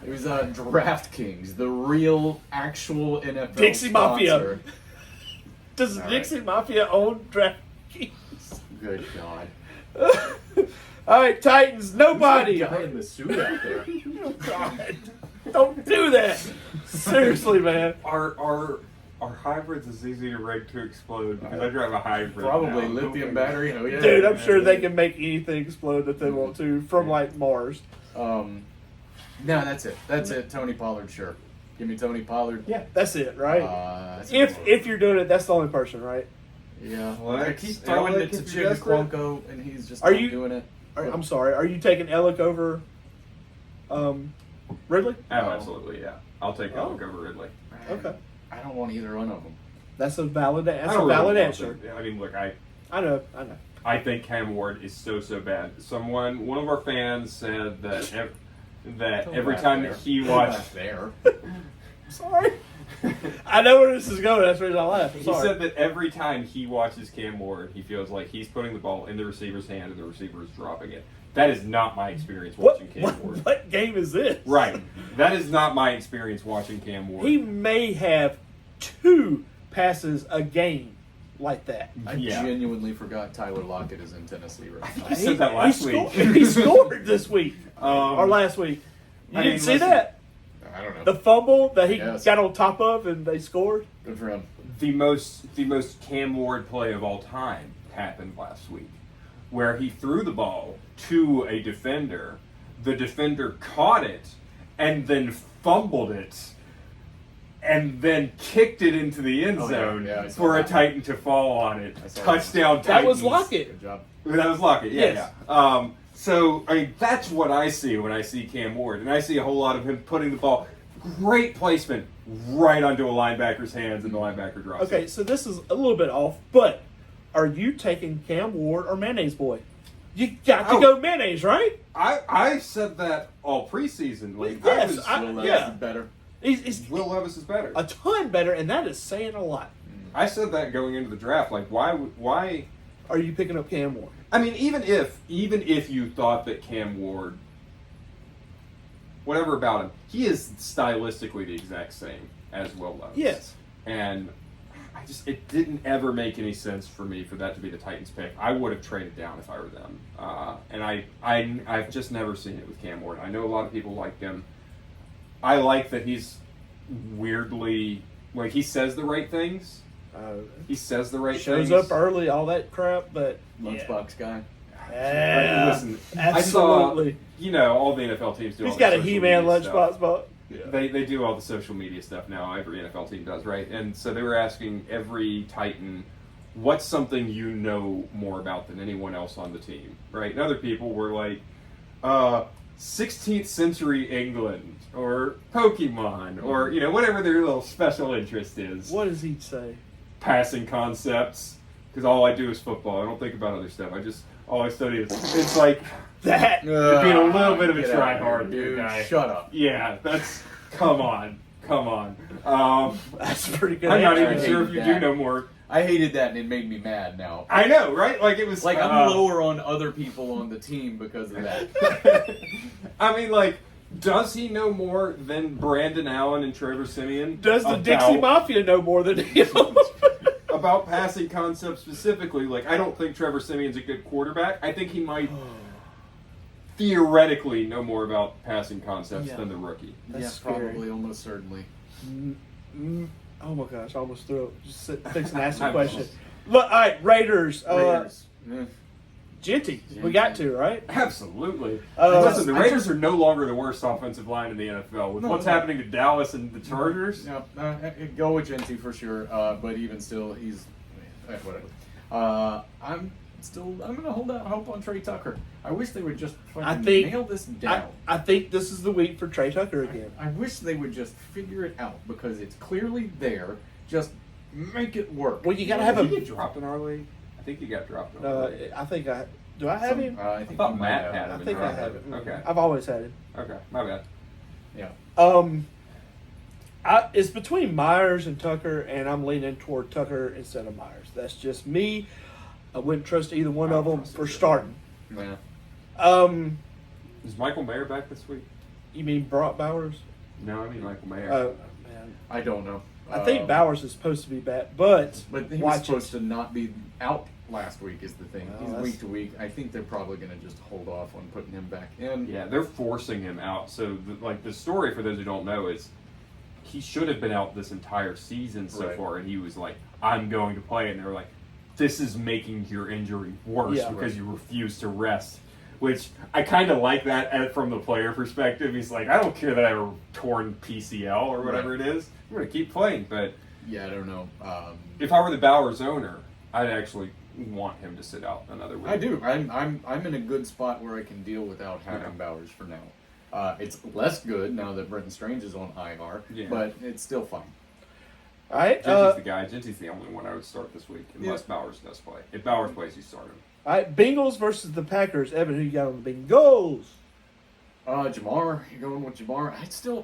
It was DraftKings, the real, actual NFL Dixie sponsor. Mafia. Does All Dixie right. Mafia own DraftKings? Good God. All right, Titans. Nobody. Who's that guy in the suit out there? Oh, God. Don't do that. Seriously, man. Our hybrids is easy to rig to explode because I drive a hybrid. Probably now. lithium battery. Oh yeah, Dude, I'm sure they can make anything explode if they want to from like Mars. No, that's it. That's it. Tony Pollard, sure. Give me Tony Pollard. Yeah, that's it, right? That's If you're doing it, that's the only person, right? yeah, Well, I keep throwing it to Chigaquonko, and he's just Are not you- doing it. I'm sorry. Are you taking Alec over Ridley? Oh, absolutely, yeah. I'll take Oh. Alec over Ridley. Okay, I don't want either one of them. that's a valid. That's I a don't valid really want answer. them. I mean, look, I I know. I think Cam Ward is so bad. One of our fans said that every time that he watched, there. Sorry. I know where this is going. That's the reason I laughed. I'm he sorry. said that every time he watches Cam Ward, he feels like he's putting the ball in the receiver's hand and the receiver is dropping it. That is not my experience watching Cam Ward. What game is this? Right. That is not my experience watching Cam Ward. He may have 2 passes a game like that. I Yeah. genuinely forgot Tyler Lockett is in Tennessee right now. I said that last week. He scored this week or last week. You I didn't mean, see listen, that? I don't know. The fumble that he Yes. got on top of and they scored. Good for him. The most Cam Ward play of all time happened last week, where he threw the ball to a defender. The defender caught it and then fumbled it, and then kicked it into the end Oh, yeah. zone Yeah, I saw for a that. Titan to fall on it. I saw Touchdown! That was Titans. Lockett. Good job. That was Lockett. Yeah, Yes. yeah. So I mean, that's what I see when I see Cam Ward, and I see a whole lot of him putting the ball, great placement, right onto a linebacker's hands, and the linebacker drops Okay, it. so this is a little bit off, but are you taking Cam Ward or Mayonnaise Boy? You got to Oh. go Mayonnaise, right? I said that all preseason. Like, Yes, Will Levis yeah. is better. He's Will Levis is better. a ton better, and that is saying a lot. I said that going into the draft. Like, why? Are you picking up Cam Ward? I mean, even if you thought that Cam Ward, whatever about him, he is stylistically the exact same as Will Levis. Yes. And it didn't ever make any sense for me for that to be the Titans pick. I would have traded down if I were them. And I've just never seen it with Cam Ward. I know a lot of people like him. I like that he's weirdly, like, he says the right things. He says the right Shows things. up early, all that crap, but Lunchbox guy. yeah, Listen, absolutely. I saw, all the NFL teams do. He's all got the a social He-Man media stuff. lunchbox, but They do all the social media stuff now. Every NFL team does, right? And so they were asking every Titan, what's something you know more about than anyone else on the team, right? And other people were like, 16th century England, or Pokemon, or, whatever their little special interest is. what does he say? Passing concepts, because all I do is football. I don't think about other stuff. All I study is, it's like, That you're being a little bit of a Get out of tryhard, here, dude. Guy. Shut up. Yeah, come on. that's pretty good. I'm not answer. even sure if you do know more. I hated that, and it made me mad now. I know, right? Like, it was Like, I'm lower on other people on the team because of that. I mean, like, does he know more than Brandon Allen and Trevor Siemian? Does the Dixie Mafia know more than him? About passing concepts specifically? Like, I don't think Trevor Siemian's a good quarterback. I think he might theoretically know more about passing concepts Yeah. than the rookie. That's yeah, scary. probably, almost certainly. Oh my gosh, I almost threw it. Just fix and ask a I'm question. close. Look, all right, Raiders. Raiders. Genty. We got to, right? Absolutely. Uh, Listen, the Raiders are no longer the worst offensive line in the NFL. With No, what's no. happening to Dallas and the Chargers, Yeah, go with Genty for sure. But even still, he's whatever. I'm gonna hold out hope on Trey Tucker. I wish they would just fucking nail this down. I think this is the week for Trey Tucker again. I wish they would just figure it out because it's clearly there. Just make it work. Well, you got to have Did he a. get dropped in our league? I think he got dropped in our league. I think I. Do I have him? I think I thought you might Matt have. had I him. think I have him. Okay. I've always had him. Okay, my bad. Yeah. It's between Myers and Tucker, and I'm leaning toward Tucker instead of Myers. That's just me. I wouldn't trust either one of them for starting. Yeah. Is Michael Mayer back this week? You mean Brock Bowers? No, I mean Michael Mayer. Oh man, I don't know. I think Bowers is supposed to be back, but But he was watch supposed it. to not be out last week is the thing. Well, He's that's- week to week. I think they're probably going to just hold off on putting him back in. Yeah, they're forcing him out. So, the story for those who don't know is he should have been out this entire season so Right. far, and he was like, "I'm going to play," and they were like, "This is making your injury worse Yeah. because you refuse to rest." Which I kind of like that from the player perspective. He's like, "I don't care that I have a torn PCL or whatever Right. it is. I'm going to keep playing." But Yeah, I don't know. if I were the Bowers owner, I'd actually want him to sit out another week. I do. I'm in a good spot where I can deal without having Yeah. Bowers for now. It's less good now that Brenton Strange is on IR, Yeah. but it's still fine. All right. Genty's the guy. Genty's the only one I would start this week, unless Bowers does play. If Bowers plays, you start him. All right. Bengals versus the Packers. Evan, who you got on the Bengals? Jamar, you're going with Jamar.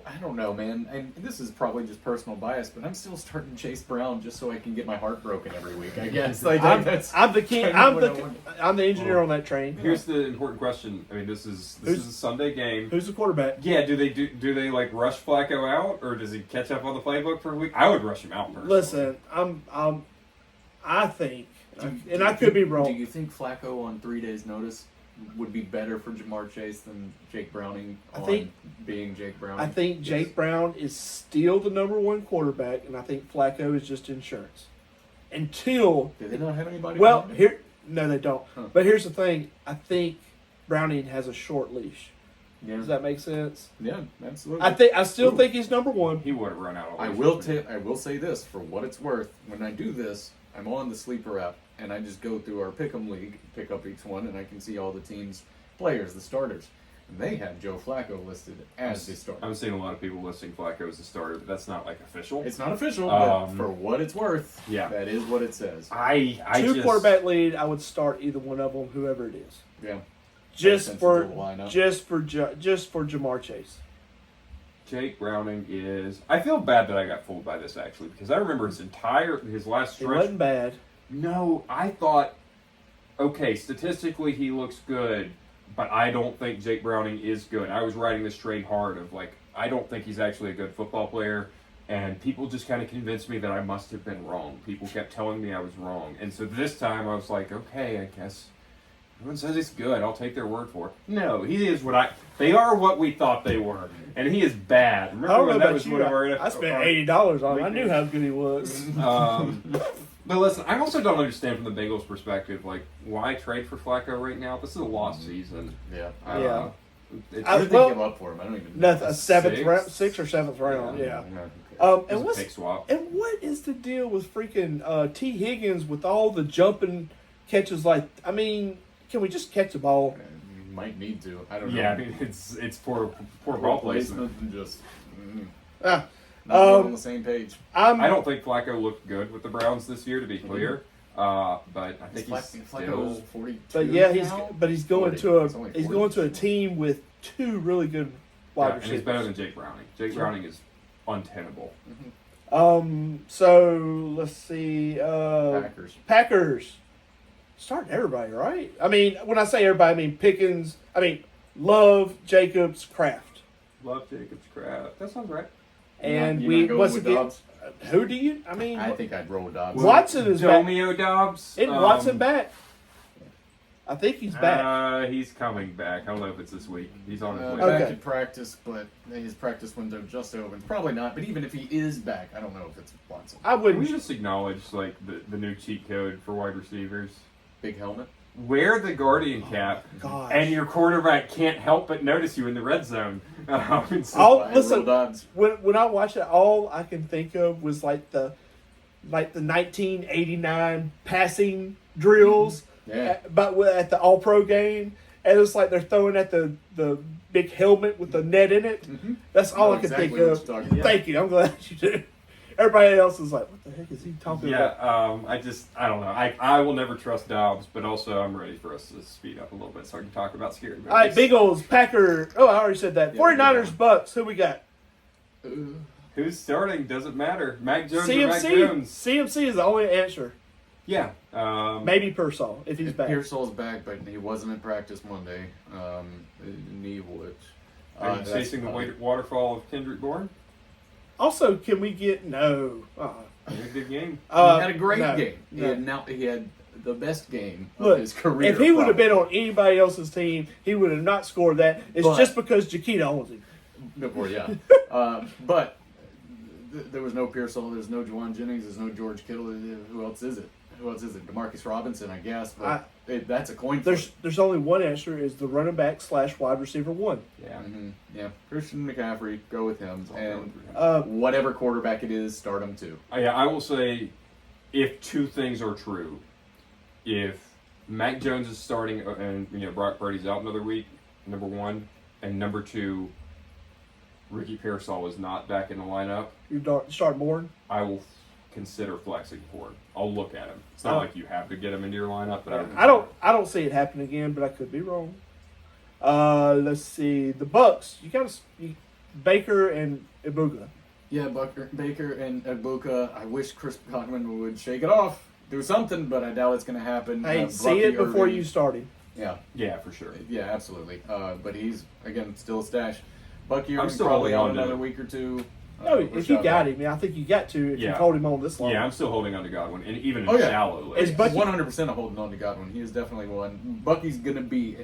I don't know, man. And this is probably just personal bias, but I'm still starting Chase Brown just so I can get my heart broken every week. I guess. Like that's I'm the king. kind I'm of what I want. I'm the engineer on that train. Here's the important question. I mean, this is a Sunday game. Who's the quarterback? Yeah, do they like rush Flacco out, or does he catch up on the playbook for a week? I would rush him out personally. Listen, I think, and I could be Do wrong. you think Flacco on 3 days' notice would be better for Jamar Chase than Jake Browning on being Jake Browning? I think Jake Brown is still the number one quarterback, and I think Flacco is just insurance. Until Do they not have anybody? well, behind him? here no, they don't. Huh. But here's the thing: I think Browning has a short leash. Yeah. Does that make sense? Yeah, absolutely. I still think he's number one. He would have run out. I will say this for what it's worth. When I do this, I'm on the sleeper app and I just go through our pick'em league, pick up each one, and I can see all the teams' players, the starters. And they have Joe Flacco listed as the starter. I'm seeing a lot of people listing Flacco as a starter, but that's not like official. It's not official, but Um, for what it's worth, yeah. that is what it says. I Two just, quarterback lead. I would start either one of them, whoever it is, Yeah, just sense for into the lineup. just for Jamar Chase. Jake Browning is. I feel bad that I got fooled by this actually because I remember his last It stretch. wasn't bad. No, I thought, okay, statistically he looks good, but I don't think Jake Browning is good. I was riding this train hard of like, I don't think he's actually a good football player, and people just kind of convinced me that I must have been wrong. People kept telling me I was wrong, and so this time I was like, okay, I guess everyone says he's good. I'll take their word for it. No, he is they are what we thought they were, and he is bad. Remember I don't know when that about was you. one of our I spent $80 on him. I knew how good he was. But listen, I also don't understand from the Bengals' perspective, like, why trade for Flacco right now? This is a lost season. Yeah. Yeah. It's, How did they Well, give up for him? I don't even know. Nothing. A seventh Sixth? round, sixth or seventh round. Yeah. Okay. it was a pick swap. And what is the deal with freaking T. Higgins with all the jumping catches? Like, I mean, can we just catch the ball? You might need to. I don't know. Yeah, I mean, it's poor ball placement. and just Ah, not on the same page. I don't think Flacco looked good with the Browns this year, to be clear. But I think he's Flacco's still. 42. But yeah, now? he's going 40. to It's only he's 40. going to a team with two really good wide Yeah, and he's receivers. better than Jake Browning. Jake Browning is untenable. So let's see. Packers. Packers. Starting everybody, right? I mean, when I say everybody, I mean Pickens. I mean Love, Jacobs, Kraft, Love Jacobs crap. That sounds right. and You're we not going once with again. Dobbs? Who do you? I mean, I think I'd roll with Dobbs. Watson is back. Domio Dobbs. Isn't Watson back? I think he's back. He's coming back. I don't know if it's this week. He's on his way. Okay. Back in practice, but his practice window just opened. Probably not. But even if he is back, I don't know if it's Watson. I Can we wouldn't. just acknowledge like the new cheat code for wide receivers? Big helmet. Wear the Guardian cap, Gosh. and your quarterback can't help but notice you in the red zone. So- I'd listen, roll Dobbs. When I watched it, all I can think of was like the 1989 passing drills, Yeah. but at the All Pro game, and it's like they're throwing at the big helmet with the net in it. That's all Know I can exactly think what of. you're talking about. Thank you. I'm glad you do. Everybody else is like, what the heck is he talking about? I don't know. I will never trust Dobbs, but also I'm ready for us to speed up a little bit so I can talk about scary movies. All right, Bengals, Packer. Oh, I already said that. Yeah, 49ers, yeah. Bucks. Who we got? Who's starting doesn't matter. Mac Jones or Mac CMC. Jones. CMC is the only answer. Yeah. Maybe Pearsall if he's back. Pearsall's back, but he wasn't in practice Monday. Knee would. Are you That's chasing the waterfall of Kendrick Bourne? Also, can we get no? He had a good game. He had a great no, game. no. He had the best game of Look, his career. if he would have probably. been on anybody else's team, he would have not scored that. It's But- just because Jaquita owns him. Before, yeah. But there was no Pearsall, there's no Juwan Jennings, there's no George Kittle. Who else is it? Demarcus Robinson, I guess. But that's a coin flip. There's only one answer: is the running back / wide receiver one. Yeah. Yeah, Christian McCaffrey, go with him. And Uh, whatever quarterback it is, start him too. Yeah, I will say, if two things are true, if Mac Jones is starting and Brock Purdy's out another week, number one, and number two, Ricky Pearsall is not back in the lineup, You start Bourne. I will consider flexing for him. I'll look at him. It's not like you have to get him into your lineup, but I don't see it happen again, but I could be wrong. Let's see the Bucks. You got Baker and Ibuka. Yeah, Baker and Ibuka. I wish Chris Godwin would shake it off, do something, but I doubt it's going to happen. Hey, see Bucky it before Irving- you start him. Yeah, for sure. yeah, absolutely. But he's again still a stash. Bucky I'm Irving still probably holding out on to another him. week or two. No, if you Rashad got White. him, I think you got to if you Yeah. hold him on this long. Yeah, I'm still holding on to Godwin, and even in Oh, yeah. shallow Is leagues. Bucky- 100% holding on to Godwin. He is definitely one. Bucky's going to be.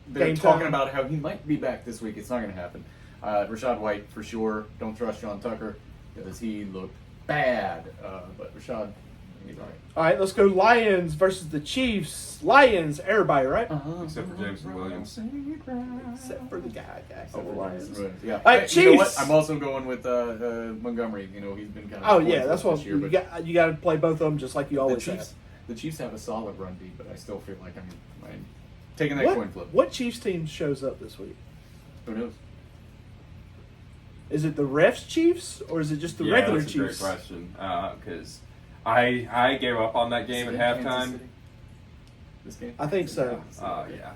They're Game talking time. about how he might be back this week. It's not going to happen. Rashad White for sure. Don't trust John Tucker because he looked bad. But Rashad, he's all right. All right, let's go Lions versus the Chiefs. Lions, everybody, right? Except for Jameson Williams. Except for the guy. Except for Lions. Lions. Yeah. All right, You know what? Chiefs. I'm also going with Montgomery. You know, he's been kind of. Oh yeah, that's what this year, you but got. You got to play both of them just like you the always Chiefs. have. The Chiefs have a solid run D, but I still feel like I'm taking that coin flip. What Chiefs team shows up this week? Who knows? Is it the refs Chiefs or is it just the regular that's Chiefs? a great question. Because I gave up on that game at halftime. This game? I think so. Yeah.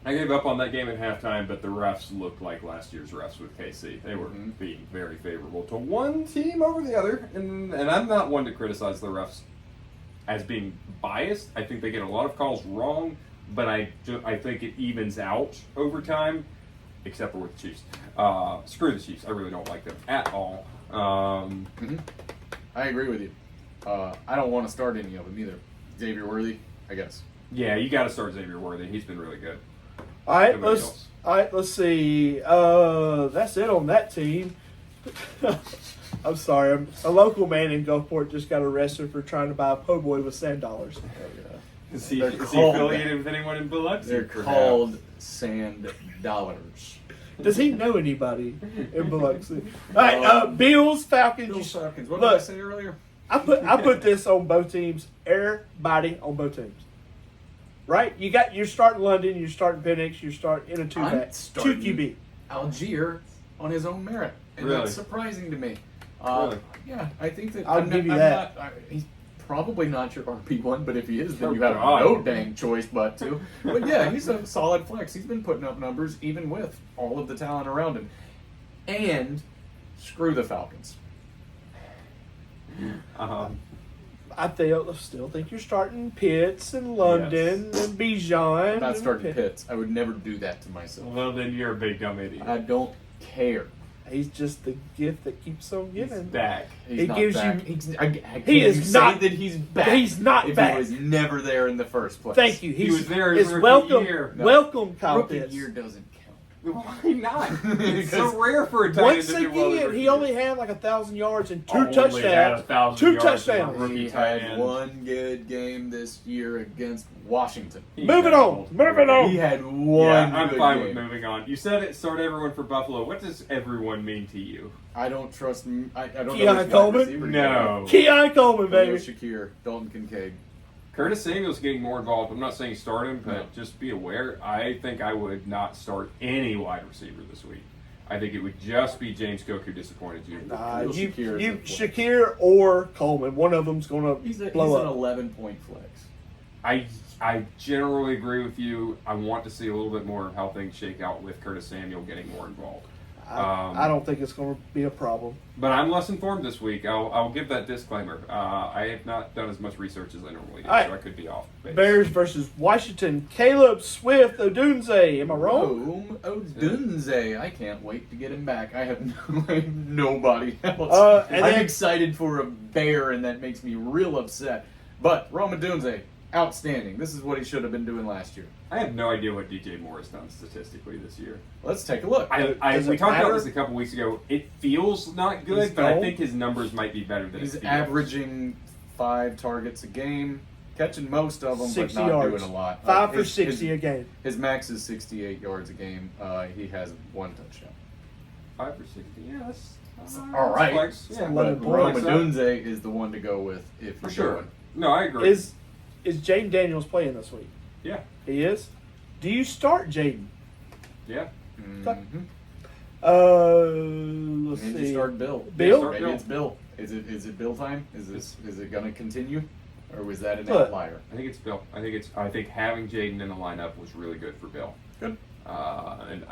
I gave up on that game at halftime, but the refs looked like last year's refs with KC. They were being very favorable to one team over the other, and I'm not one to criticize the refs as being biased. I think they get a lot of calls wrong, but I think it evens out over time, except for with the Chiefs. Screw the Chiefs. I really don't like them at all. I agree with you. I don't want to start any of them either. Xavier Worthy, I guess. Yeah, you got to start Xavier Worthy. He's been really good. All right, Nobody else. let's see. That's it on that team. I'm sorry. A local man in Gulfport just got arrested for trying to buy a po' boy with sand dollars. Is he They're affiliated with anyone in Biloxi? They're called sand dollars. Does he know anybody in Biloxi? All right, Bills, Falcons. Bills, Falcons. What Look, did I say earlier? I put this on both teams. Everybody on both teams. Right? You're starting London, you're starting Penix, you're starting in a two I'm back. starting 2 QB. Algier on his own merit. And Really? that's surprising to me. Really? Yeah, I think that I'll give you that. He's probably not your RB1, but if he is, then Oh, you have God. no dang choice but to. But yeah, he's a solid flex. He's been putting up numbers even with all of the talent around him. And screw the Falcons. I still think you're starting Pitts and London and Bijan. I'm not and starting Pitt. Pitts. I would never do that to myself. Well, then you're a big dumb idiot. I don't care. He's just the gift that keeps on He's giving. back. He's He not gives back. you- Can He is you say not- that he's back. he's not if back. He was never there in the first place. Thank you. He was there It's his rookie welcome. year. No. Welcome, Kyle Rookie Pitts. year doesn't count. Why not? It's so Because rare for a tight end Once to do well in again, rookie he year. only had like 1,000 yards and 2 Only had touchdowns. 1,000 2 yards in a touchdowns. rookie He tight had end. one good game this year against Washington. He Moving had on. multiple Moving games. on. He had one Yeah, I'm good fine game. with moving on. You said it. Start everyone for Buffalo. What does everyone mean to you? I don't trust. I don't Keon know. which wide Coleman? receiver to No. Keon Coleman, Julio baby. Shakir, Dalton Kincaid. Curtis Samuel's getting more involved. I'm not saying start him, but No. just be aware. I think I would not start any wide receiver this week. I think it would just be James Cook who disappointed you. Nah, Julio you Shakir is a flex. Shakir or Coleman. One of them's going He's to an blow up. 11-point flex. I generally agree with you. I want to see a little bit more of how things shake out with Curtis Samuel getting more involved. I don't think it's going to be a problem. But I'm less informed this week. I'll give that disclaimer. I have not done as much research as I normally do, All right. so I could be off base. Bears versus Washington. Caleb Swift Odunze. Am I wrong? Odunze. I can't wait to get him back. I have nobody else. And I'm then- excited for a Bear, and that makes me real upset. But Rome Odunze, outstanding. This is what he should have been doing last year. I have no idea what DJ Moore has done statistically this year. Let's take a look. Does We it talked about matter? this a couple weeks ago. It feels not good, He's but I gone. think his numbers might be better than He's it feels. averaging 5 targets a game, catching most of them, 60 but not yards. doing a lot. 5 for His- 60 a game. His max is 68 yards a game. He has 1 touchdown. 5 for 60. Yeah, that's All right. flex. Yeah, 11 But points. Rome Odunze is the one to go with if for you're sure. going. No, I agree. Is Jaden Daniels playing this week? Yeah, He is. Do you start Jaden? yeah. Mhm. Let's And see. you start Bill. Bill? Maybe it's Bill. Is it Bill time? Is it going to continue, or was that an Look. outlier? I think it's Bill. I think having Jaden in the lineup was really good for Bill. Good. And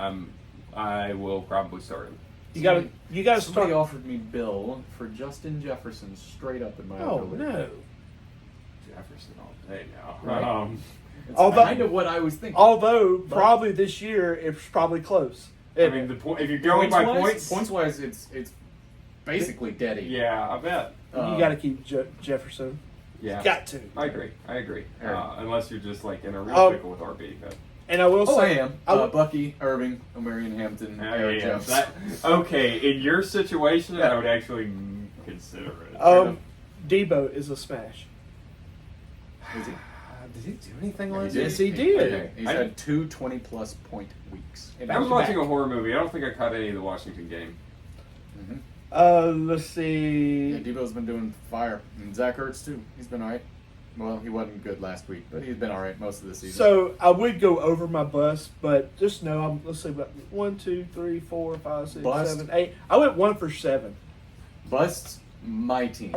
I will probably start him. You got to Somebody start. offered me Bill for Justin Jefferson straight up in my Oh upper league. no! Jefferson all day now. Right. It's Although- kind of what I was thinking. Although probably this year it's probably close. I mean, if you're going by points, points wise, it's basically dead even. yeah, I bet. You got to keep Jefferson. Yeah, Got to. I agree. Alright. Unless you're just like in a real Oh. pickle with RB. But And I will Oh, I say, am. Bucky, Irving, Omarion Hampton, Eric Jones. Okay, in your situation, I would actually consider it. Debo is a smash. Is he? Did he do anything Yeah, last he year? Yes, he did. Okay. He's had 2 20-plus point weeks. I was watching a horror movie. I don't think I caught any of the Washington game. Let's see. Yeah, Debo's been doing fire. And Zach Ertz, too. He's been all right. Well, he wasn't good last week, but he's been all right most of the season. So I would go over my bust, but just know let's see about 1, 2, 3, 4, 5, 6, Bust? 7, 8. I went 1 for 7. Busts my team.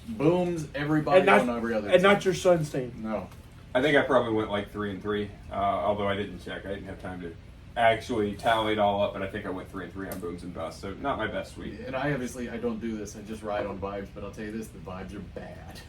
Booms everybody on every other team. And not your son's team. No. I think I probably went like 3-3. Although I didn't check. I didn't have time to actually tally it all up, but I think I went 3-3 on booms and busts. So not my best week. And I don't do this. I just ride on vibes, but I'll tell you this, the vibes are bad.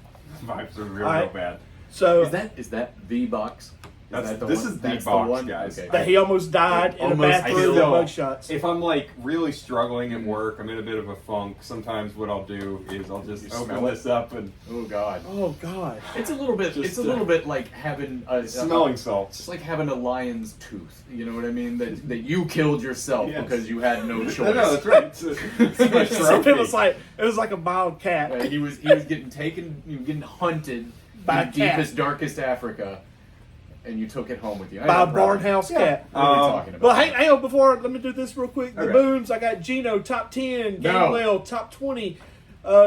Vibes are real, All right. real bad. So Is that the box? This one? is the That's box, one? guys. Okay. that he almost died in a Almost bathroom with killed. bug shots. If I'm like really struggling at work, I'm in a bit of a funk. Sometimes what I'll do is I'll just You open smell it? this up and Oh God. Oh God! It's a little bit. Just, It's a little bit like having a smelling It's salts. like having a lion's tooth. You know what I mean? That you killed yourself Yes. because you had no choice. No, that's right. It's my trophy. It was like a mild cat. Right, he was getting taken. He was getting hunted By in a the cat. deepest, darkest Africa, and you took it home with you. I By a know, brother. barnhouse Yeah. cat. What are we talking about? Well, hang on, let me do this real quick. The Okay. booms, I got Gino, top 10. No. Gainwell, top 20.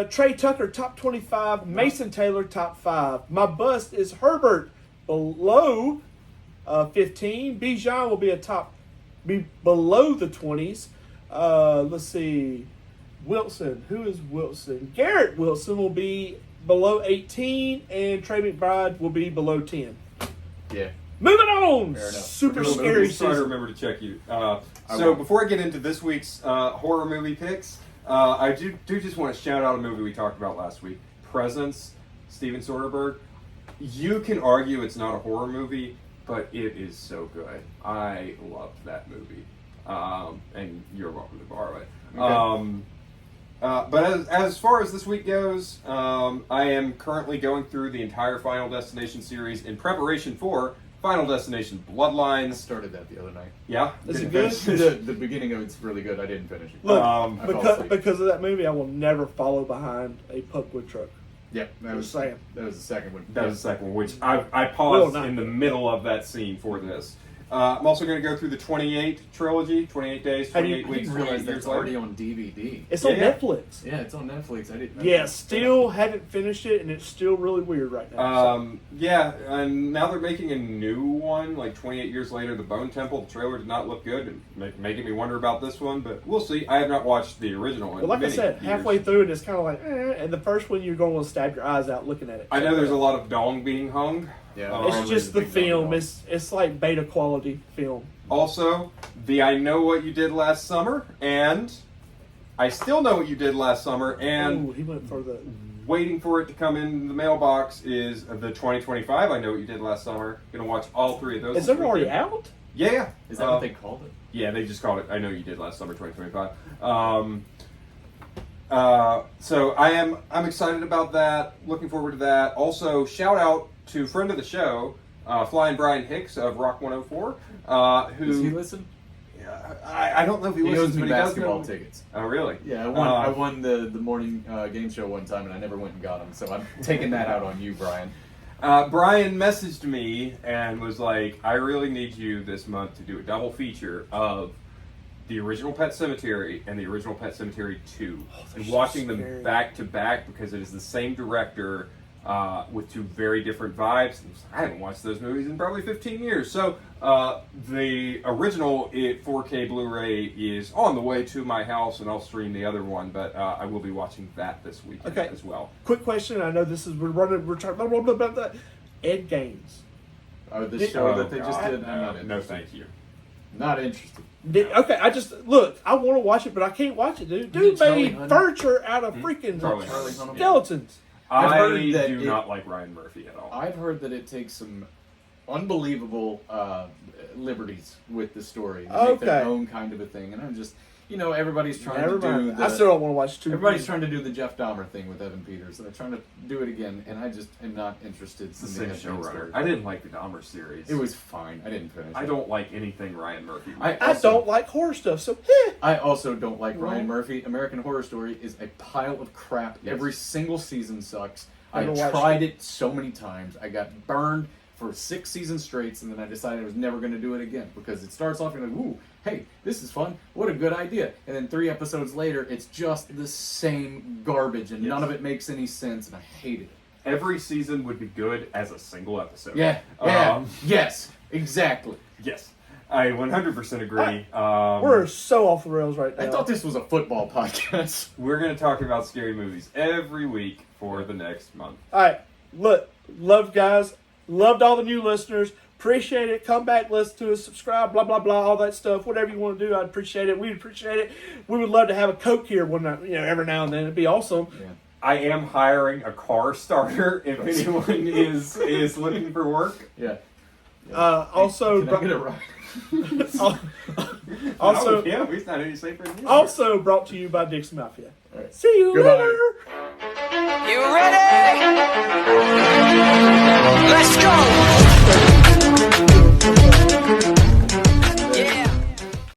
Trey Tucker, top 25. Mason Taylor, top 5. My bust is Herbert, below 15. Bijan will be below the 20s. Let's see. Wilson, who is Wilson? Garrett Wilson will be below 18, and Trey McBride will be below 10. Yeah. Moving on. Fair enough. Super Cool. scary Try to season. remember to check you. I So will. before I get into this week's horror movie picks, I do just want to shout out a movie we talked about last week, Presence, Steven Soderbergh. You can argue it's not a horror movie, but it is so good. I loved that movie, and you're welcome to borrow it. Okay. But as far as this week goes, I am currently going through the entire Final Destination series in preparation for Final Destination I Bloodlines. started that the other night. Yeah? Is it Didn't good? finish it. The beginning of it's really good. I didn't finish it. Look, I fell asleep. because of that movie, I will never follow behind a Puckwood truck. Yep, that was Just saying. That was the second one. That was the second one, which I Will paused not. in the middle of that scene for this. I'm also going to go through the 28 trilogy, 28 days, How do you- 28 I weeks, didn't 28 realize years that's already later. on DVD. It's on Yeah. Netflix. Yeah, it's on Netflix. I didn't. Yeah, still haven't finished it, and it's still really weird right now. Yeah, and now they're making a new one, like 28 years later, The Bone Temple. The trailer did not look good, and making me wonder about this one, but we'll see. I have not watched the original one. But like I in said, many halfway years. through it, it's kind of like, and the first one you're going to want to stab your eyes out looking at it. I know there's a lot of dong being hung. Yeah. Um, It's just the Big film. dog. It's like beta quality film. Also, the I Know What You Did Last Summer, and I Still Know What You Did Last Summer, and Ooh, he went for the. waiting for it to come in the mailbox is the 2025 I Know What You Did Last Summer. Gonna watch all 3 of those. Is this it already weekend. out? Yeah. Is that what they called it? Yeah, they just called it I Know You Did Last Summer 2025. So I'm excited about that. Looking forward to that. Also, shout out to friend of the show, Flying Brian Hicks of Rock 104. Who Does he listen? I don't know if he He listens, owes me but he does basketball know. tickets. Oh, really? Yeah, I won the morning game show one time, and I never went and got them. So I'm taking that out on you, Brian. Brian messaged me and was like, I really need you this month to do a double feature of the original Pet Sematary and the original Pet Sematary 2. And watching so them scary. back to back because it is the same director with 2 very different vibes. I haven't watched those movies in probably 15 years. So the original 4K Blu-ray is on the way to my house, and I'll stream the other one, but I will be watching that this weekend Okay. as well. Quick question. I know this is we're talking blah, blah, blah, blah, blah. Ed Gaines. Oh, the show that they just God, did? I'm not no, interested. thank you. Not interested. Okay, I just look. I want to watch it, but I can't watch it, dude. Dude Charlie made Hunnam? furniture out of freaking Charlie Hunnam. skeletons. I've I heard that do it- not like Ryan Murphy at all. I've heard that it takes some unbelievable liberties with the story. They make their Okay. own kind of a thing, and I'm just, everybody's trying Never to do mind. the. I still don't want to watch two. Everybody's trying to do the Jeff Dahmer thing with Evan Peters, and they're trying to do it again, and I just am not interested. It's the in same Ed Gaines showrunner. story. I didn't like the Dahmer series. It was fine. I didn't finish. I it. don't like anything Ryan Murphy. I- I don't like horror stuff, so I also don't like Well- Ryan Murphy. American Horror Story is a pile of crap. Yes. Every single season sucks. I Never watched tried it so many times. I got burned for 6 seasons straight, and then I decided I was never going to do it again because it starts off and you're like, ooh, hey, this is fun. What a good idea. And then 3 episodes later, it's just the same garbage, and Yes. none of it makes any sense, and I hated it. Every season would be good as a single episode. Yeah, yes, exactly. Yes. I 100% agree. we're so off the rails right now. I thought this was a football podcast. We're going to talk about scary movies every week for the next month. All right, look, love guys, loved all the new listeners. Appreciate it. Come back, listen to us, subscribe, blah blah blah, all that stuff. Whatever you want to do, I'd appreciate it. We'd appreciate it. We would love to have a Coke here one night, every now and then. It'd be awesome. Yeah. I am hiring a car starter if anyone is looking for work. Yeah. Also, Can I get it right? also, yeah, he's not any safer than you. also brought to you by Dixie Mafia. All right. See you Goodbye. later. You ready? Let's go!